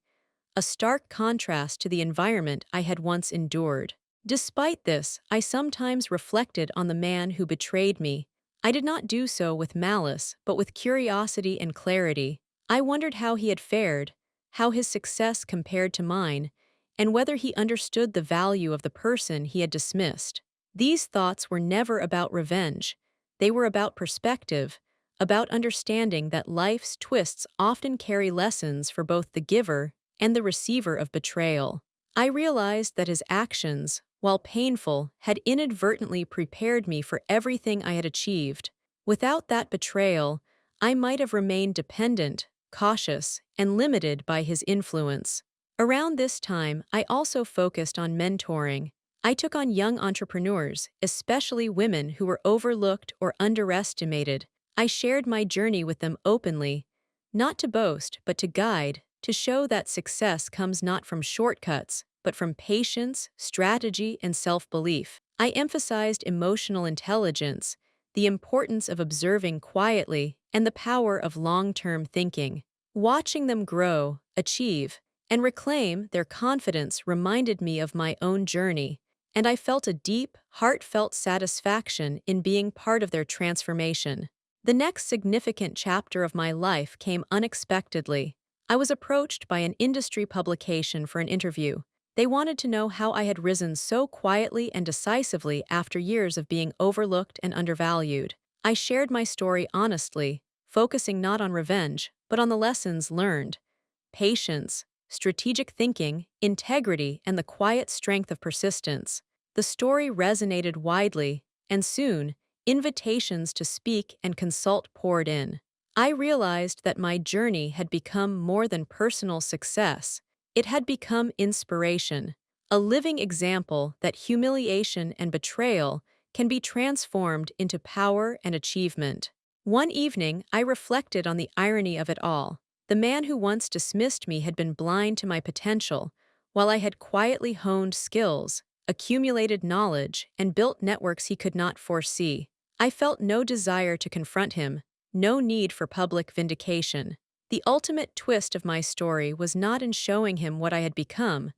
a stark contrast to the environment I had once endured. Despite this, I sometimes reflected on the man who betrayed me. I did not do so with malice, but with curiosity and clarity. I wondered how he had fared, how his success compared to mine, and whether he understood the value of the person he had dismissed. These thoughts were never about revenge. They were about perspective, about understanding that life's twists often carry lessons for both the giver and the receiver of betrayal. I realized that his actions, while painful, had inadvertently prepared me for everything I had achieved. Without that betrayal, I might have remained dependent, cautious, and limited by his influence. Around this time, I also focused on mentoring. I took on young entrepreneurs, especially women who were overlooked or underestimated. I shared my journey with them openly, not to boast, but to guide, to show that success comes not from shortcuts, but from patience, strategy, and self-belief. I emphasized emotional intelligence, the importance of observing quietly, and the power of long-term thinking. Watching them grow, achieve, and reclaim their confidence reminded me of my own journey, and I felt a deep, heartfelt satisfaction in being part of their transformation. The next significant chapter of my life came unexpectedly. I was approached by an industry publication for an interview. They wanted to know how I had risen so quietly and decisively after years of being overlooked and undervalued. I shared my story honestly, focusing not on revenge, but on the lessons learned: patience, strategic thinking, integrity, and the quiet strength of persistence. The story resonated widely, and soon, invitations to speak and consult poured in. I realized that my journey had become more than personal success. It had become inspiration, a living example that humiliation and betrayal can be transformed into power and achievement. One evening, I reflected on the irony of it all. The man who once dismissed me had been blind to my potential, while I had quietly honed skills, accumulated knowledge, and built networks he could not foresee. I felt no desire to confront him, no need for public vindication. The ultimate twist of my story was not in showing him what I had become,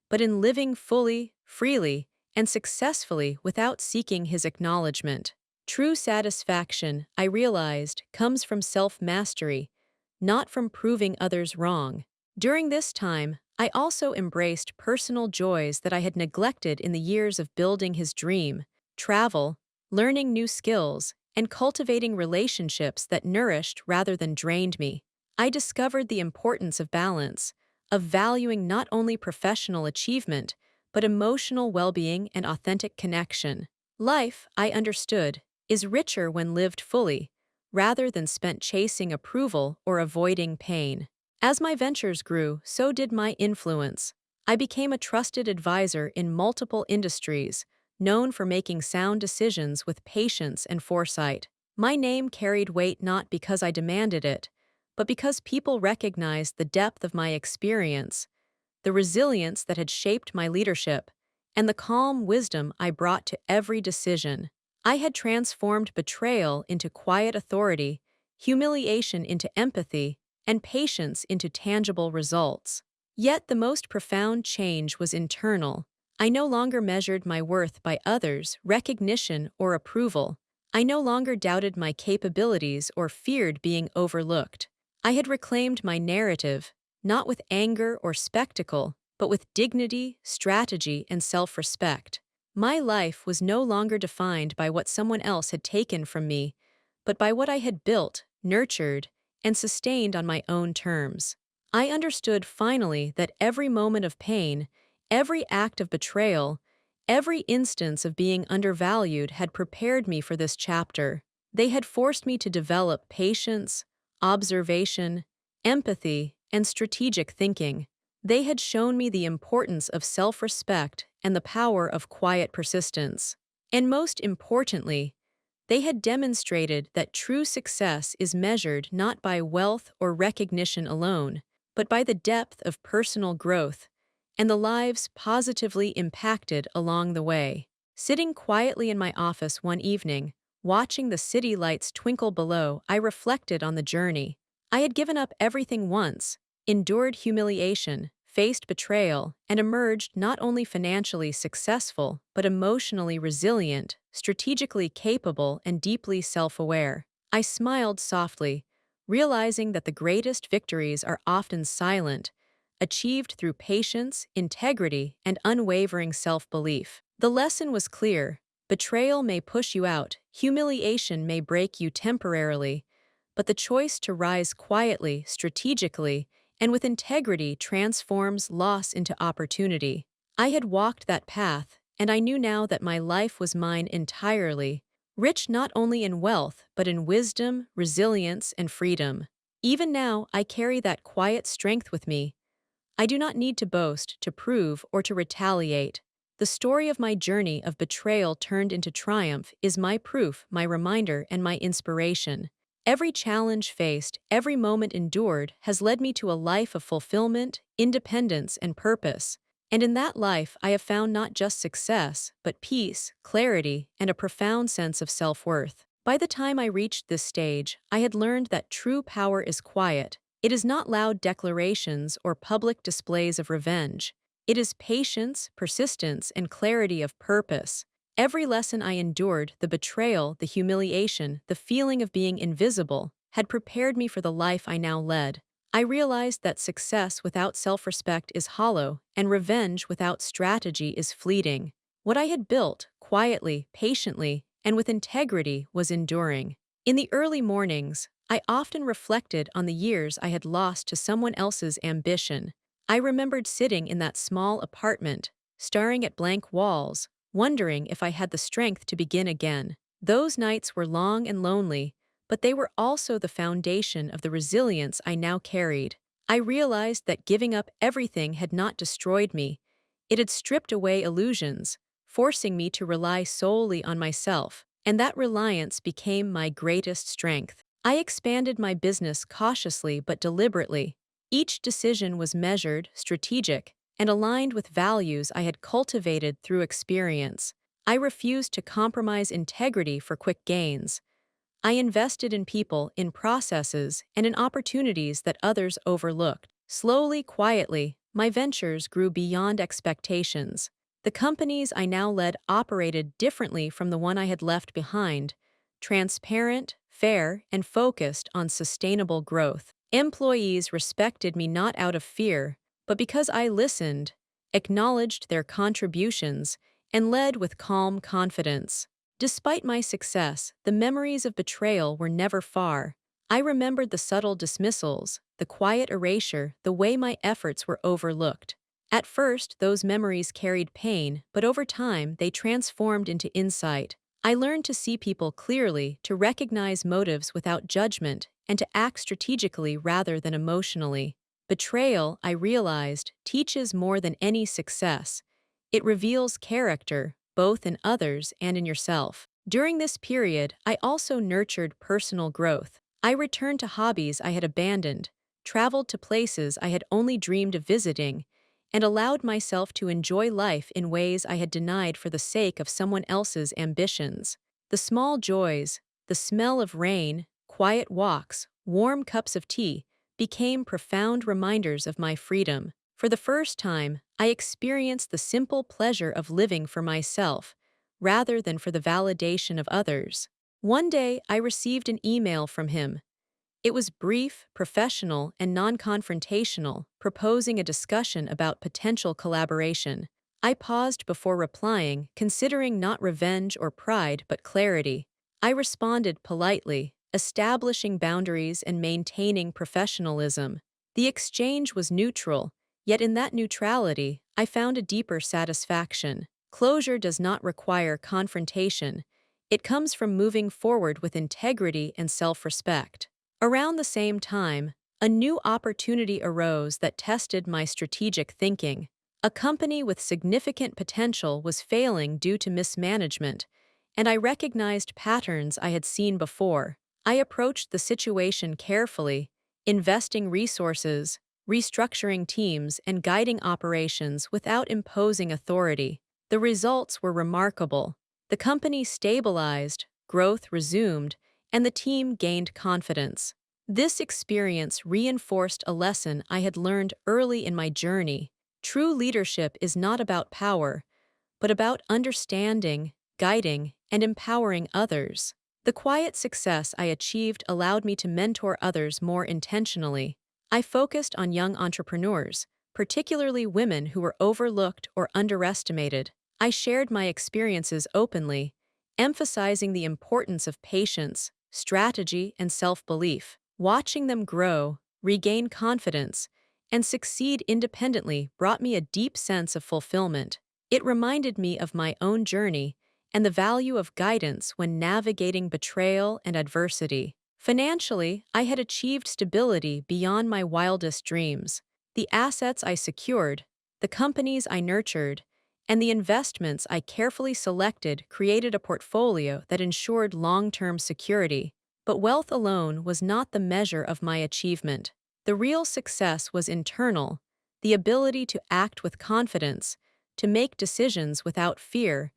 but in living fully, freely, and successfully without seeking his acknowledgement. True satisfaction, I realized, comes from self-mastery, not from proving others wrong. During this time, I also embraced personal joys that I had neglected in the years of building his dream: travel, learning new skills, and cultivating relationships that nourished rather than drained me. I discovered the importance of balance, of valuing not only professional achievement, but emotional well-being and authentic connection. Life, I understood, is richer when lived fully, rather than spent chasing approval or avoiding pain. As my ventures grew, so did my influence. I became a trusted advisor in multiple industries, known for making sound decisions with patience and foresight. My name carried weight not because I demanded it, but because people recognized the depth of my experience, the resilience that had shaped my leadership, and the calm wisdom I brought to every decision. I had transformed betrayal into quiet authority, humiliation into empathy, and patience into tangible results. Yet the most profound change was internal. I no longer measured my worth by others' recognition or approval. I no longer doubted my capabilities or feared being overlooked. I had reclaimed my narrative, not with anger or spectacle, but with dignity, strategy, and self-respect. My life was no longer defined by what someone else had taken from me, but by what I had built, nurtured, and sustained on my own terms. I understood finally that every moment of pain, every act of betrayal, every instance of being undervalued had prepared me for this chapter. They had forced me to develop patience, observation, empathy, and strategic thinking. They had shown me the importance of self-respect and the power of quiet persistence. And most importantly, they had demonstrated that true success is measured not by wealth or recognition alone, but by the depth of personal growth and the lives positively impacted along the way. Sitting quietly in my office one evening, watching the city lights twinkle below, I reflected on the journey. I had given up everything once, endured humiliation, faced betrayal, and emerged not only financially successful, but emotionally resilient, strategically capable, and deeply self-aware. I smiled softly, realizing that the greatest victories are often silent, achieved through patience, integrity, and unwavering self-belief. The lesson was clear: betrayal may push you out, humiliation may break you temporarily, but the choice to rise quietly, strategically, and with integrity transforms loss into opportunity. I had walked that path, and I knew now that my life was mine entirely, rich not only in wealth, but in wisdom, resilience, and freedom. Even now, I carry that quiet strength with me. I do not need to boast, to prove, or to retaliate. The story of my journey of betrayal turned into triumph is my proof, my reminder, and my inspiration. Every challenge faced, every moment endured has led me to a life of fulfillment, independence, and purpose. And in that life, I have found not just success, but peace, clarity, and a profound sense of self-worth. By the time I reached this stage, I had learned that true power is quiet. It is not loud declarations or public displays of revenge. It is patience, persistence, and clarity of purpose. Every lesson I endured, the betrayal, the humiliation, the feeling of being invisible, had prepared me for the life I now led. I realized that success without self-respect is hollow, and revenge without strategy is fleeting. What I had built, quietly, patiently, and with integrity, was enduring. In the early mornings, I often reflected on the years I had lost to someone else's ambition. I remembered sitting in that small apartment, staring at blank walls, wondering if I had the strength to begin again. Those nights were long and lonely, but they were also the foundation of the resilience I now carried. I realized that giving up everything had not destroyed me. It had stripped away illusions, forcing me to rely solely on myself, and that reliance became my greatest strength. I expanded my business cautiously but deliberately. Each decision was measured, strategic, and aligned with values I had cultivated through experience. I refused to compromise integrity for quick gains. I invested in people, in processes, and in opportunities that others overlooked. Slowly, quietly, my ventures grew beyond expectations. The companies I now led operated differently from the one I had left behind, transparent, fair, and focused on sustainable growth. Employees respected me not out of fear, but because I listened, acknowledged their contributions, and led with calm confidence. Despite my success, the memories of betrayal were never far. I remembered the subtle dismissals, the quiet erasure, the way my efforts were overlooked. At first, those memories carried pain, but over time, they transformed into insight. I learned to see people clearly, to recognize motives without judgment, and to act strategically rather than emotionally. Betrayal, I realized, teaches more than any success. It reveals character, both in others and in yourself. During this period, I also nurtured personal growth. I returned to hobbies I had abandoned, traveled to places I had only dreamed of visiting, and allowed myself to enjoy life in ways I had denied for the sake of someone else's ambitions. The small joys, the smell of rain, quiet walks, warm cups of tea, became profound reminders of my freedom. For the first time, I experienced the simple pleasure of living for myself, rather than for the validation of others. One day, I received an email from him. It was brief, professional, and non-confrontational, proposing a discussion about potential collaboration. I paused before replying, considering not revenge or pride but clarity. I responded politely, establishing boundaries and maintaining professionalism. The exchange was neutral, yet in that neutrality, I found a deeper satisfaction. Closure does not require confrontation. It comes from moving forward with integrity and self-respect. Around the same time, a new opportunity arose that tested my strategic thinking. A company with significant potential was failing due to mismanagement, and I recognized patterns I had seen before. I approached the situation carefully, investing resources, restructuring teams, and guiding operations without imposing authority. The results were remarkable. The company stabilized, growth resumed, and the team gained confidence. This experience reinforced a lesson I had learned early in my journey. True leadership is not about power, but about understanding, guiding, and empowering others. The quiet success I achieved allowed me to mentor others more intentionally. I focused on young entrepreneurs, particularly women who were overlooked or underestimated. I shared my experiences openly, emphasizing the importance of patience, strategy, and self-belief. Watching them grow, regain confidence, and succeed independently brought me a deep sense of fulfillment. It reminded me of my own journey and the value of guidance when navigating betrayal and adversity. Financially, I had achieved stability beyond my wildest dreams. The assets I secured, the companies I nurtured, and the investments I carefully selected created a portfolio that ensured long-term security. But wealth alone was not the measure of my achievement. The real success was internal, the ability to act with confidence, to make decisions without fear,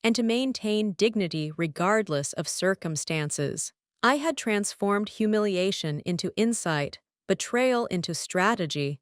and to maintain dignity regardless of circumstances. I had transformed humiliation into insight, betrayal into strategy,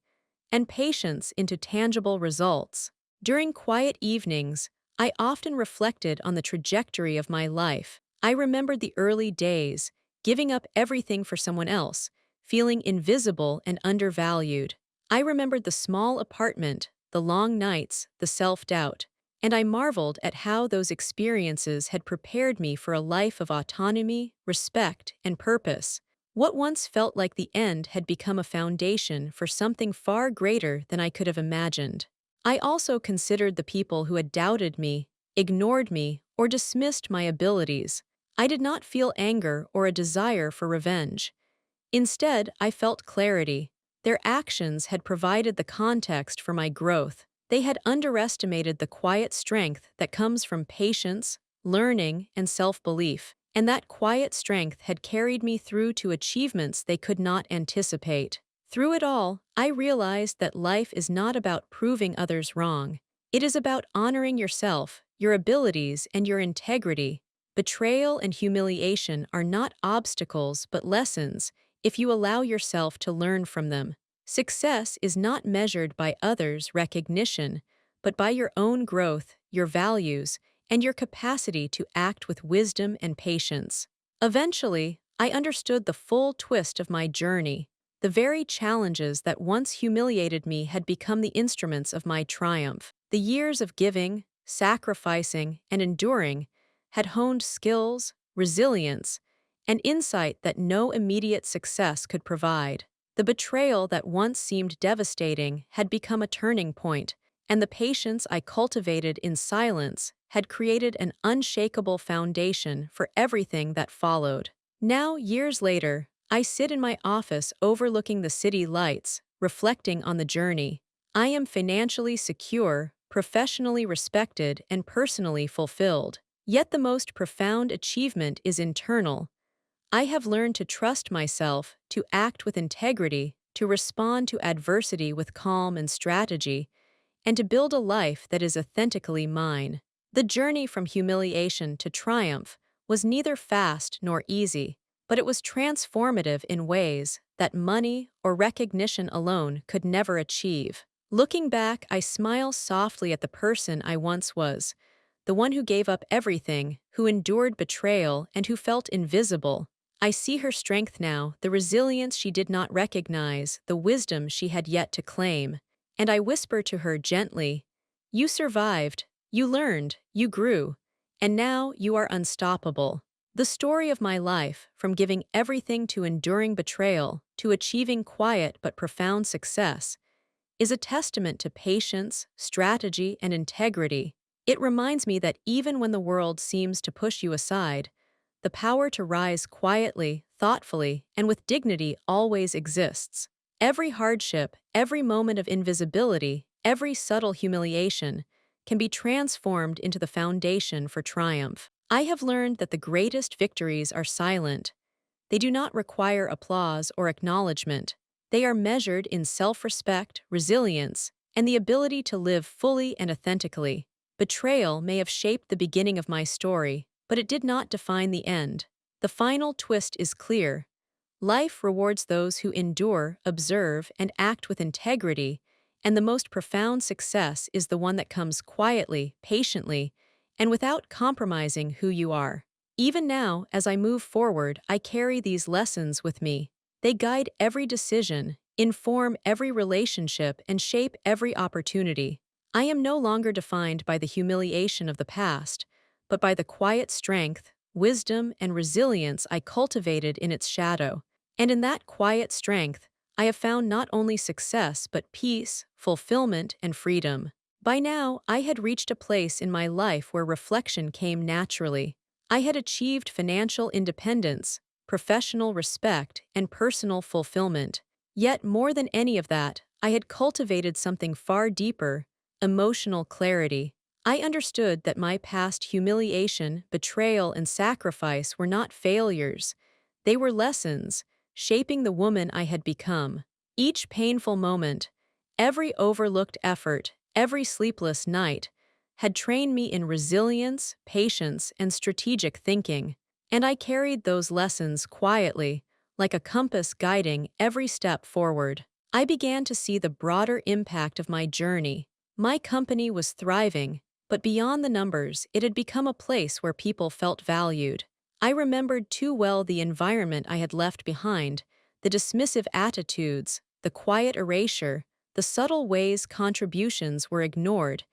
and patience into tangible results. During quiet evenings, I often reflected on the trajectory of my life. I remembered the early days, giving up everything for someone else, feeling invisible and undervalued. I remembered the small apartment, the long nights, the self-doubt, and I marveled at how those experiences had prepared me for a life of autonomy, respect, and purpose. What once felt like the end had become a foundation for something far greater than I could have imagined. I also considered the people who had doubted me, ignored me, or dismissed my abilities. I did not feel anger or a desire for revenge. Instead, I felt clarity. Their actions had provided the context for my growth. They had underestimated the quiet strength that comes from patience, learning, and self-belief, and that quiet strength had carried me through to achievements they could not anticipate. Through it all, I realized that life is not about proving others wrong. It is about honoring yourself, your abilities, and your integrity. Betrayal and humiliation are not obstacles but lessons if you allow yourself to learn from them. Success is not measured by others' recognition, but by your own growth, your values, and your capacity to act with wisdom and patience. Eventually, I understood the full twist of my journey. The very challenges that once humiliated me had become the instruments of my triumph. The years of giving, sacrificing, and enduring had honed skills, resilience, and insight that no immediate success could provide. The betrayal that once seemed devastating had become a turning point, and the patience I cultivated in silence had created an unshakable foundation for everything that followed. Now, years later, I sit in my office overlooking the city lights, reflecting on the journey. I am financially secure, professionally respected, and personally fulfilled. Yet the most profound achievement is internal. I have learned to trust myself, to act with integrity, to respond to adversity with calm and strategy, and to build a life that is authentically mine. The journey from humiliation to triumph was neither fast nor easy, but it was transformative in ways that money or recognition alone could never achieve. Looking back, I smile softly at the person I once was, the one who gave up everything, who endured betrayal, and who felt invisible. I see her strength now, the resilience she did not recognize, the wisdom she had yet to claim. And I whisper to her gently, "You survived, you learned, you grew, and now you are unstoppable." The story of my life, from giving everything to enduring betrayal to achieving quiet but profound success, is a testament to patience, strategy, and integrity. It reminds me that even when the world seems to push you aside, the power to rise quietly, thoughtfully, and with dignity always exists. Every hardship, every moment of invisibility, every subtle humiliation can be transformed into the foundation for triumph. I have learned that the greatest victories are silent. They do not require applause or acknowledgement. They are measured in self-respect, resilience, and the ability to live fully and authentically. Betrayal may have shaped the beginning of my story, but it did not define the end. The final twist is clear. Life rewards those who endure, observe, and act with integrity, and the most profound success is the one that comes quietly, patiently, and without compromising who you are. Even now, as I move forward, I carry these lessons with me. They guide every decision, inform every relationship, and shape every opportunity. I am no longer defined by the humiliation of the past, but by the quiet strength, wisdom, and resilience I cultivated in its shadow. And in that quiet strength, I have found not only success but peace, fulfillment, and freedom. By now, I had reached a place in my life where reflection came naturally. I had achieved financial independence, professional respect, and personal fulfillment. Yet more than any of that, I had cultivated something far deeper: emotional clarity. I understood that my past humiliation, betrayal, and sacrifice were not failures. They were lessons, shaping the woman I had become. Each painful moment, every overlooked effort, every sleepless night, had trained me in resilience, patience, and strategic thinking. And I carried those lessons quietly, like a compass guiding every step forward. I began to see the broader impact of my journey. My company was thriving, but beyond the numbers, it had become a place where people felt valued. I remembered too well the environment I had left behind, the dismissive attitudes, the quiet erasure, the subtle ways contributions were ignored,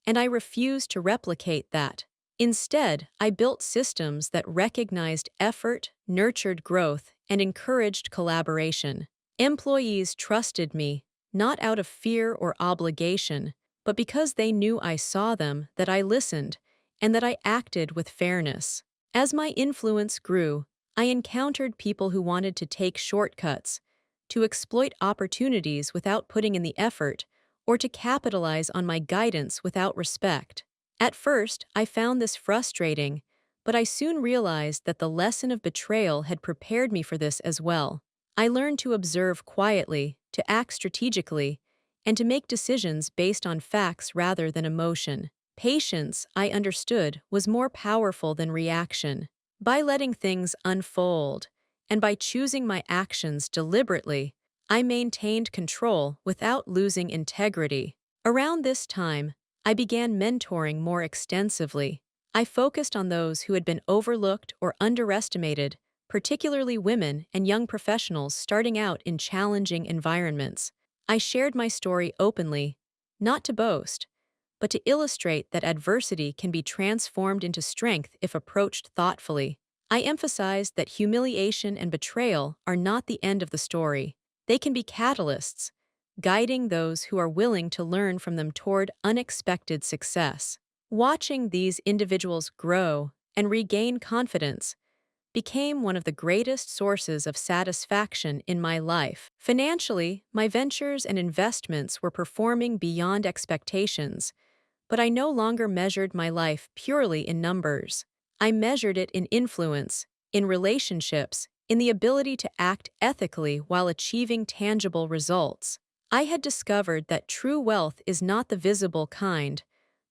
and I refused to replicate that. Instead, I built systems that recognized effort, nurtured growth, and encouraged collaboration. Employees trusted me, not out of fear or obligation, but because they knew I saw them, that I listened, and that I acted with fairness. As my influence grew, I encountered people who wanted to take shortcuts, to exploit opportunities without putting in the effort, or to capitalize on my guidance without respect. At first, I found this frustrating, but I soon realized that the lesson of betrayal had prepared me for this as well. I learned to observe quietly, to act strategically, and to make decisions based on facts rather than emotion. Patience, I understood, was more powerful than reaction. By letting things unfold, and by choosing my actions deliberately, I maintained control without losing integrity. Around this time, I began mentoring more extensively. I focused on those who had been overlooked or underestimated, particularly women and young professionals starting out in challenging environments. I shared my story openly, not to boast, but to illustrate that adversity can be transformed into strength if approached thoughtfully. I emphasized that humiliation and betrayal are not the end of the story. They can be catalysts, guiding those who are willing to learn from them toward unexpected success. Watching these individuals grow and regain confidence became one of the greatest sources of satisfaction in my life. Financially, my ventures and investments were performing beyond expectations, but I no longer measured my life purely in numbers. I measured it in influence, in relationships, in the ability to act ethically while achieving tangible results. I had discovered that true wealth is not the visible kind,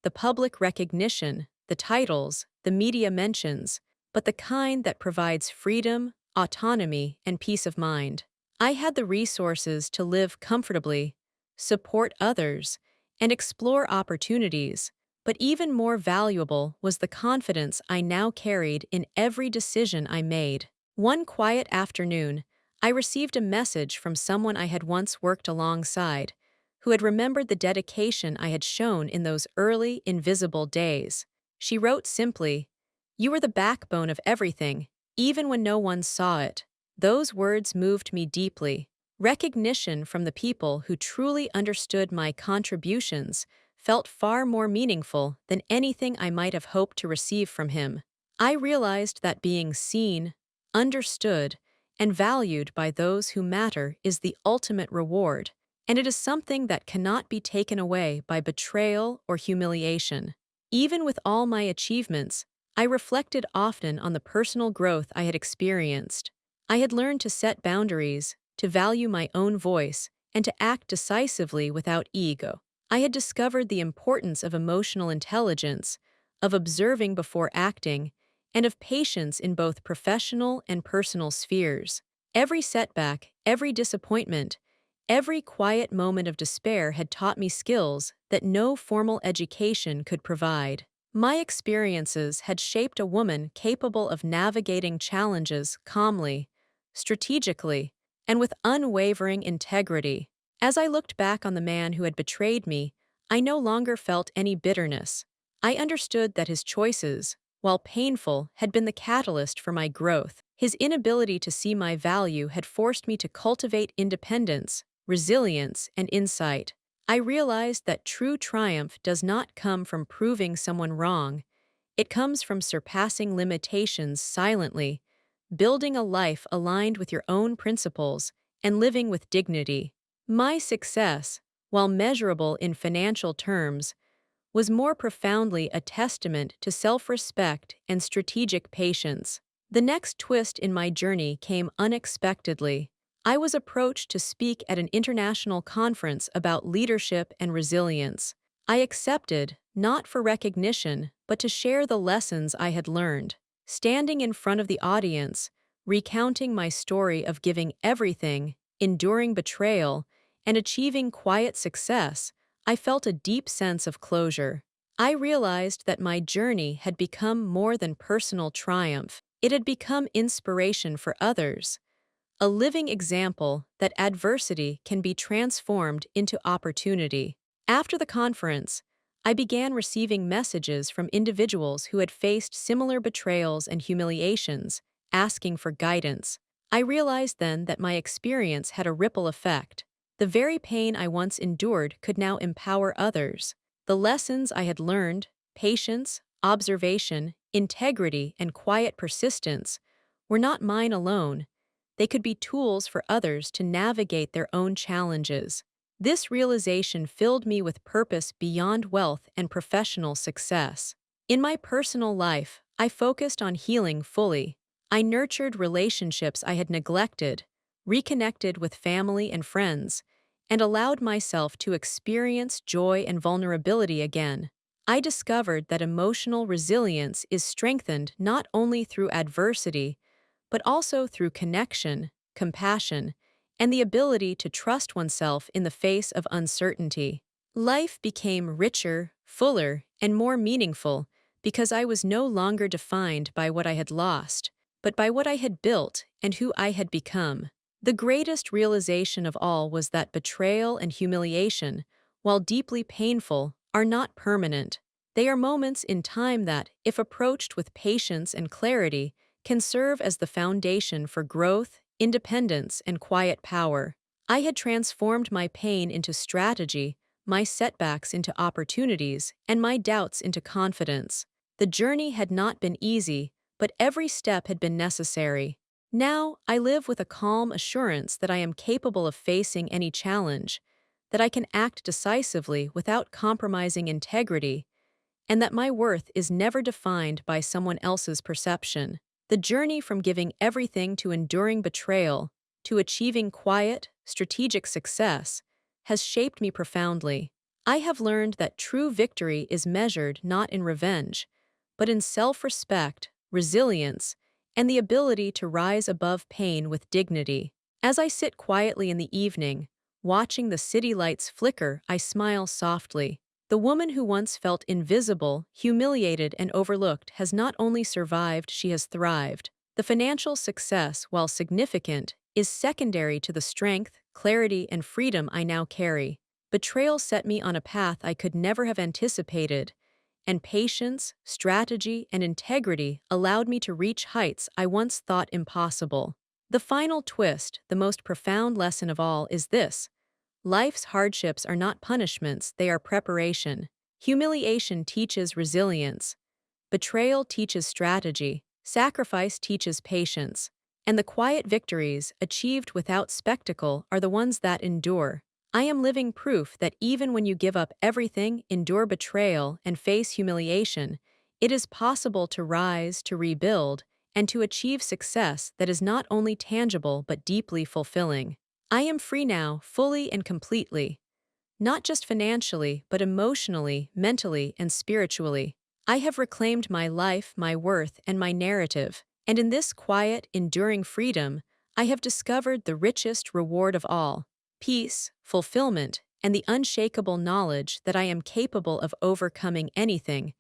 the public recognition, the titles, the media mentions, but the kind that provides freedom, autonomy, and peace of mind. I had the resources to live comfortably, support others, and explore opportunities, but even more valuable was the confidence I now carried in every decision I made. One quiet afternoon, I received a message from someone I had once worked alongside, who had remembered the dedication I had shown in those early, invisible days. She wrote simply, "You were the backbone of everything, even when no one saw it." Those words moved me deeply. Recognition from the people who truly understood my contributions felt far more meaningful than anything I might have hoped to receive from him. I realized that being seen, understood, and valued by those who matter is the ultimate reward, and it is something that cannot be taken away by betrayal or humiliation. Even with all my achievements, I reflected often on the personal growth I had experienced. I had learned to set boundaries, to value my own voice, and to act decisively without ego. I had discovered the importance of emotional intelligence, of observing before acting, and of patience in both professional and personal spheres. Every setback, every disappointment, every quiet moment of despair had taught me skills that no formal education could provide. My experiences had shaped a woman capable of navigating challenges calmly, strategically, and with unwavering integrity. As I looked back on the man who had betrayed me, I no longer felt any bitterness. I understood that his choices, while painful, had been the catalyst for my growth. His inability to see my value had forced me to cultivate independence, resilience, and insight. I realized that true triumph does not come from proving someone wrong. It comes from surpassing limitations silently, building a life aligned with your own principles, and living with dignity. My success, while measurable in financial terms, was more profoundly a testament to self-respect and strategic patience. The next twist in my journey came unexpectedly. I was approached to speak at an international conference about leadership and resilience. I accepted, not for recognition, but to share the lessons I had learned. Standing in front of the audience, recounting my story of giving everything, enduring betrayal, and achieving quiet success, I felt a deep sense of closure. I realized that my journey had become more than personal triumph. It had become inspiration for others, a living example that adversity can be transformed into opportunity. After the conference, I began receiving messages from individuals who had faced similar betrayals and humiliations, asking for guidance. I realized then that my experience had a ripple effect. The very pain I once endured could now empower others. The lessons I had learned, patience, observation, integrity, and quiet persistence, were not mine alone. They could be tools for others to navigate their own challenges. This realization filled me with purpose beyond wealth and professional success. In my personal life, I focused on healing fully. I nurtured relationships I had neglected, reconnected with family and friends, and allowed myself to experience joy and vulnerability again. I discovered that emotional resilience is strengthened not only through adversity, but also through connection, compassion, and the ability to trust oneself in the face of uncertainty. Life became richer, fuller, and more meaningful because I was no longer defined by what I had lost, but by what I had built and who I had become. The greatest realization of all was that betrayal and humiliation, while deeply painful, are not permanent. They are moments in time that, if approached with patience and clarity, can serve as the foundation for growth, independence, and quiet power. I had transformed my pain into strategy, my setbacks into opportunities, and my doubts into confidence. The journey had not been easy, but every step had been necessary. Now, I live with a calm assurance that I am capable of facing any challenge, that I can act decisively without compromising integrity, and that my worth is never defined by someone else's perception. The journey from giving everything to enduring betrayal to achieving quiet, strategic success has shaped me profoundly. I have learned that true victory is measured not in revenge, but in self-respect, resilience, and the ability to rise above pain with dignity. As I sit quietly in the evening, watching the city lights flicker, I smile softly. The woman who once felt invisible, humiliated, and overlooked has not only survived, she has thrived. The financial success, while significant, is secondary to the strength, clarity, and freedom I now carry. Betrayal set me on a path I could never have anticipated, and patience, strategy, and integrity allowed me to reach heights I once thought impossible. The final twist, the most profound lesson of all, is this: life's hardships are not punishments, they are preparation. Humiliation teaches resilience. Betrayal teaches strategy. Sacrifice teaches patience. And the quiet victories, achieved without spectacle, are the ones that endure. I am living proof that even when you give up everything, endure betrayal, and face humiliation, it is possible to rise, to rebuild, and to achieve success that is not only tangible but deeply fulfilling. I am free now, fully and completely, not just financially, but emotionally, mentally, and spiritually. I have reclaimed my life, my worth, and my narrative, and in this quiet, enduring freedom, I have discovered the richest reward of all: peace, fulfillment, and the unshakable knowledge that I am capable of overcoming anything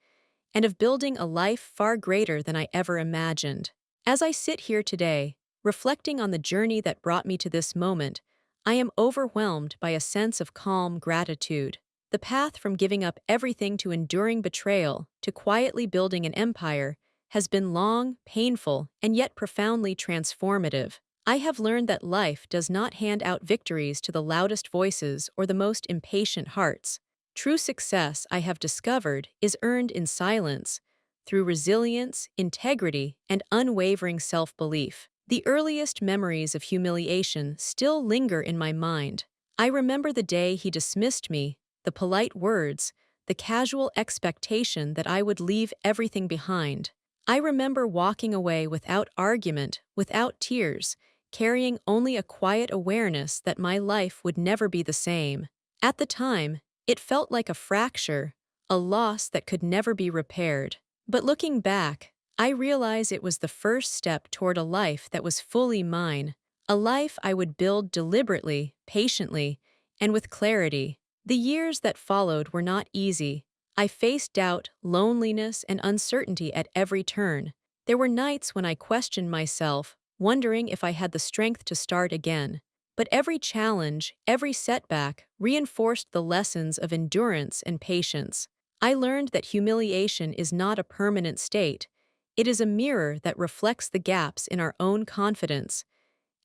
and of building a life far greater than I ever imagined. As I sit here today, reflecting on the journey that brought me to this moment, I am overwhelmed by a sense of calm gratitude. The path from giving up everything to enduring betrayal to quietly building an empire has been long, painful, and yet profoundly transformative. I have learned that life does not hand out victories to the loudest voices or the most impatient hearts. True success, I have discovered, is earned in silence, through resilience, integrity, and unwavering self-belief. The earliest memories of humiliation still linger in my mind. I remember the day he dismissed me, the polite words, the casual expectation that I would leave everything behind. I remember walking away without argument, without tears, carrying only a quiet awareness that my life would never be the same. At the time, it felt like a fracture, a loss that could never be repaired. But looking back, I realize it was the first step toward a life that was fully mine, a life I would build deliberately, patiently, and with clarity. The years that followed were not easy. I faced doubt, loneliness, and uncertainty at every turn. There were nights when I questioned myself, wondering if I had the strength to start again. But every challenge, every setback, reinforced the lessons of endurance and patience. I learned that humiliation is not a permanent state. It is a mirror that reflects the gaps in our own confidence,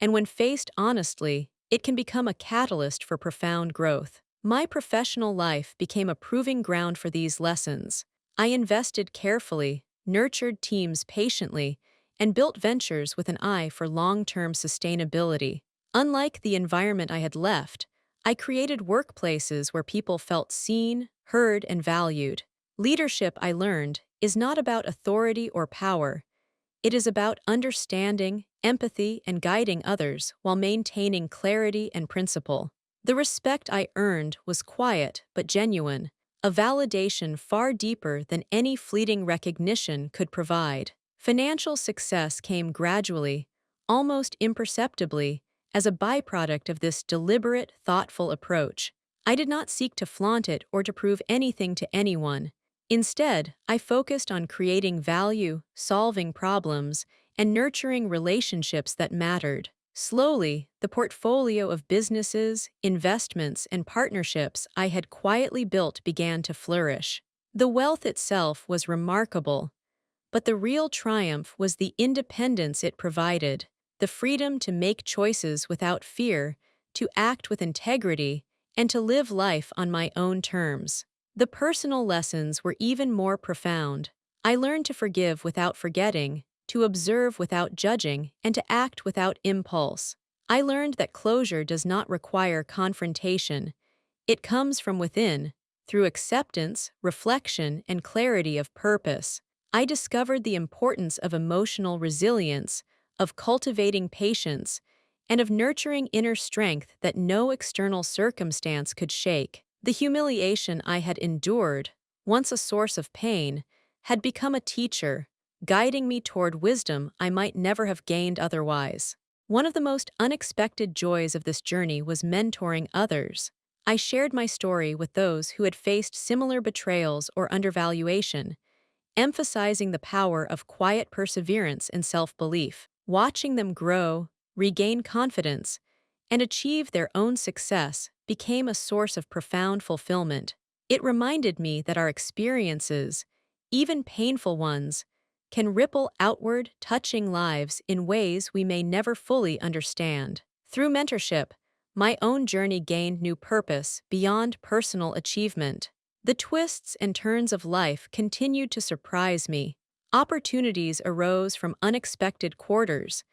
and when faced honestly, it can become a catalyst for profound growth. My professional life became a proving ground for these lessons. I invested carefully, nurtured teams patiently, and built ventures with an eye for long-term sustainability. Unlike the environment I had left, I created workplaces where people felt seen, heard, and valued. Leadership, I learned, is not about authority or power. It is about understanding, empathy, and guiding others while maintaining clarity and principle. The respect I earned was quiet but genuine, a validation far deeper than any fleeting recognition could provide. Financial success came gradually, almost imperceptibly, as a byproduct of this deliberate, thoughtful approach. I did not seek to flaunt it or to prove anything to anyone. Instead, I focused on creating value, solving problems, and nurturing relationships that mattered. Slowly, the portfolio of businesses, investments, and partnerships I had quietly built began to flourish. The wealth itself was remarkable, but the real triumph was the independence it provided, the freedom to make choices without fear, to act with integrity, and to live life on my own terms. The personal lessons were even more profound. I learned to forgive without forgetting, to observe without judging, and to act without impulse. I learned that closure does not require confrontation. It comes from within, through acceptance, reflection, and clarity of purpose. I discovered the importance of emotional resilience, of cultivating patience, and of nurturing inner strength that no external circumstance could shake. The humiliation I had endured, once a source of pain, had become a teacher, guiding me toward wisdom I might never have gained otherwise. One of the most unexpected joys of this journey was mentoring others. I shared my story with those who had faced similar betrayals or undervaluation, emphasizing the power of quiet perseverance and self-belief. Watching them grow, regain confidence, and achieve their own success became a source of profound fulfillment. It reminded me that our experiences, even painful ones, can ripple outward, touching lives in ways we may never fully understand. Through mentorship, my own journey gained new purpose beyond personal achievement. The twists and turns of life continued to surprise me. Opportunities arose from unexpected quarters,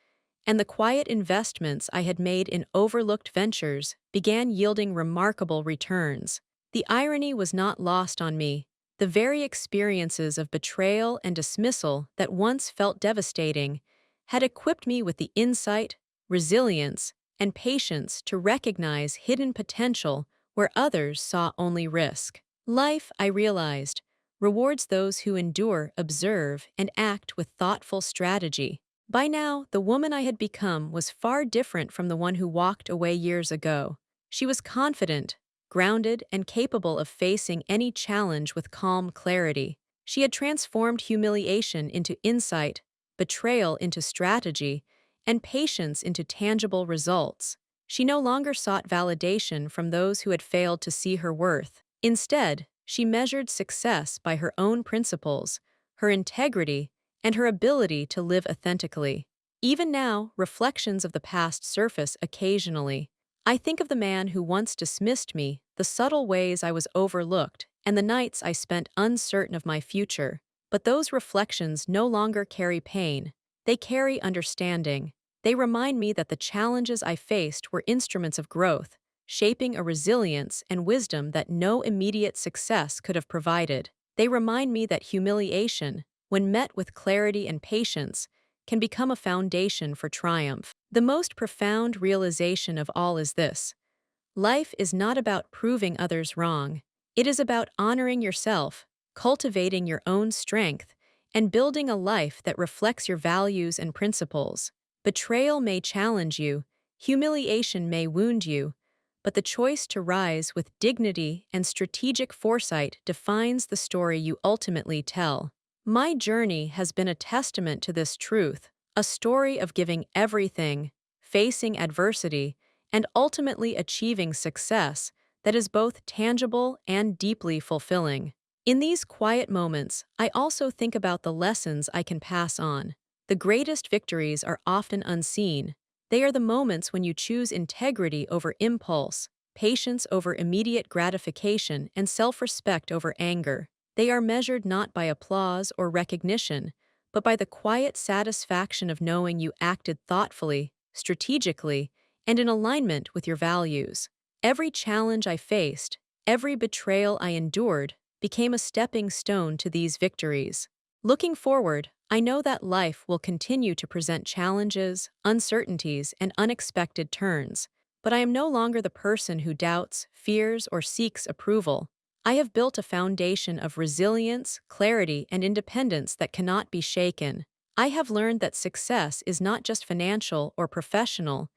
and the quiet investments I had made in overlooked ventures began yielding remarkable returns. The irony was not lost on me. The very experiences of betrayal and dismissal that once felt devastating had equipped me with the insight, resilience, and patience to recognize hidden potential where others saw only risk. Life, I realized, rewards those who endure, observe, and act with thoughtful strategy. By now, the woman I had become was far different from the one who walked away years ago. She was confident, grounded, and capable of facing any challenge with calm clarity. She had transformed humiliation into insight, betrayal into strategy, and patience into tangible results. She no longer sought validation from those who had failed to see her worth. Instead, she measured success by her own principles, her integrity, and her ability to live authentically. Even now, reflections of the past surface occasionally. I think of the man who once dismissed me, the subtle ways I was overlooked, and the nights I spent uncertain of my future. But those reflections no longer carry pain. They carry understanding. They remind me that the challenges I faced were instruments of growth, shaping a resilience and wisdom that no immediate success could have provided. They remind me that humiliation, when met with clarity and patience, can become a foundation for triumph. The most profound realization of all is this: life is not about proving others wrong. It is about honoring yourself, cultivating your own strength, and building a life that reflects your values and principles. Betrayal may challenge you, humiliation may wound you, but the choice to rise with dignity and strategic foresight defines the story you ultimately tell. My journey has been a testament to this truth, a story of giving everything, facing adversity, and ultimately achieving success that is both tangible and deeply fulfilling. In these quiet moments, I also think about the lessons I can pass on. The greatest victories are often unseen. They are the moments when you choose integrity over impulse, patience over immediate gratification, and self-respect over anger. They are measured not by applause or recognition, but by the quiet satisfaction of knowing you acted thoughtfully, strategically, and in alignment with your values. Every challenge I faced, every betrayal I endured, became a stepping stone to these victories. Looking forward, I know that life will continue to present challenges, uncertainties, and unexpected turns, but I am no longer the person who doubts, fears, or seeks approval. I have built a foundation of resilience, clarity, and independence that cannot be shaken. I have learned that success is not just financial or professional,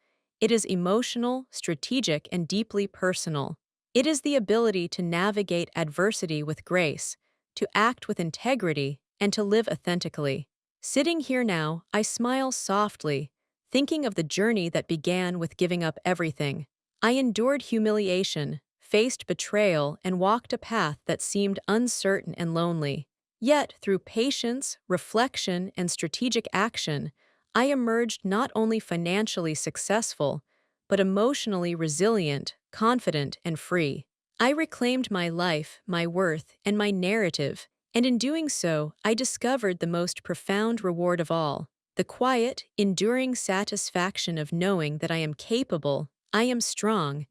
it is emotional, strategic, and deeply personal. It is the ability to navigate adversity with grace, to act with integrity, and to live authentically. Sitting here now, I smile softly, thinking of the journey that began with giving up everything. I endured humiliation, faced betrayal, and walked a path that seemed uncertain and lonely. Yet, through patience, reflection, and strategic action, I emerged not only financially successful, but emotionally resilient, confident, and free. I reclaimed my life, my worth, and my narrative, and in doing so, I discovered the most profound reward of all, the quiet, enduring satisfaction of knowing that I am capable, I am strong,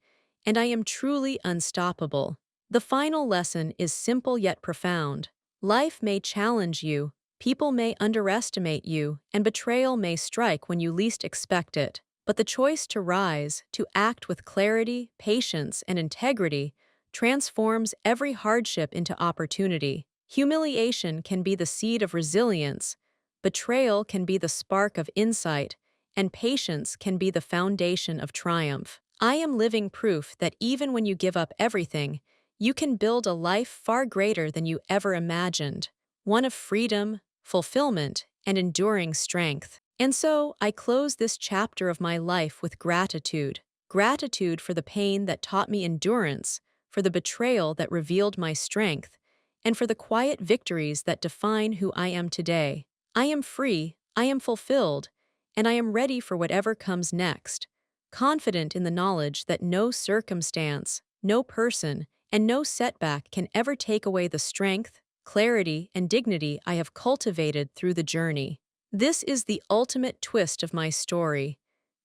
and I am truly unstoppable. The final lesson is simple yet profound. Life may challenge you, people may underestimate you, and betrayal may strike when you least expect it. But the choice to rise, to act with clarity, patience, and integrity, transforms every hardship into opportunity. Humiliation can be the seed of resilience, betrayal can be the spark of insight, and patience can be the foundation of triumph. I am living proof that even when you give up everything, you can build a life far greater than you ever imagined, one of freedom, fulfillment, and enduring strength. And so, I close this chapter of my life with gratitude. Gratitude for the pain that taught me endurance, for the betrayal that revealed my strength, and for the quiet victories that define who I am today. I am free, I am fulfilled, and I am ready for whatever comes next, confident in the knowledge that no circumstance, no person, and no setback can ever take away the strength, clarity, and dignity I have cultivated through the journey. This is the ultimate twist of my story.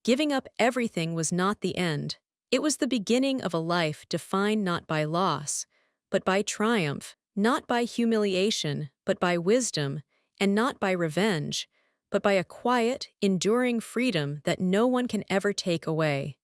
Giving up everything was not the end. It was the beginning of a life defined not by loss, but by triumph, not by humiliation, but by wisdom, and not by revenge, but by a quiet, enduring freedom that no one can ever take away.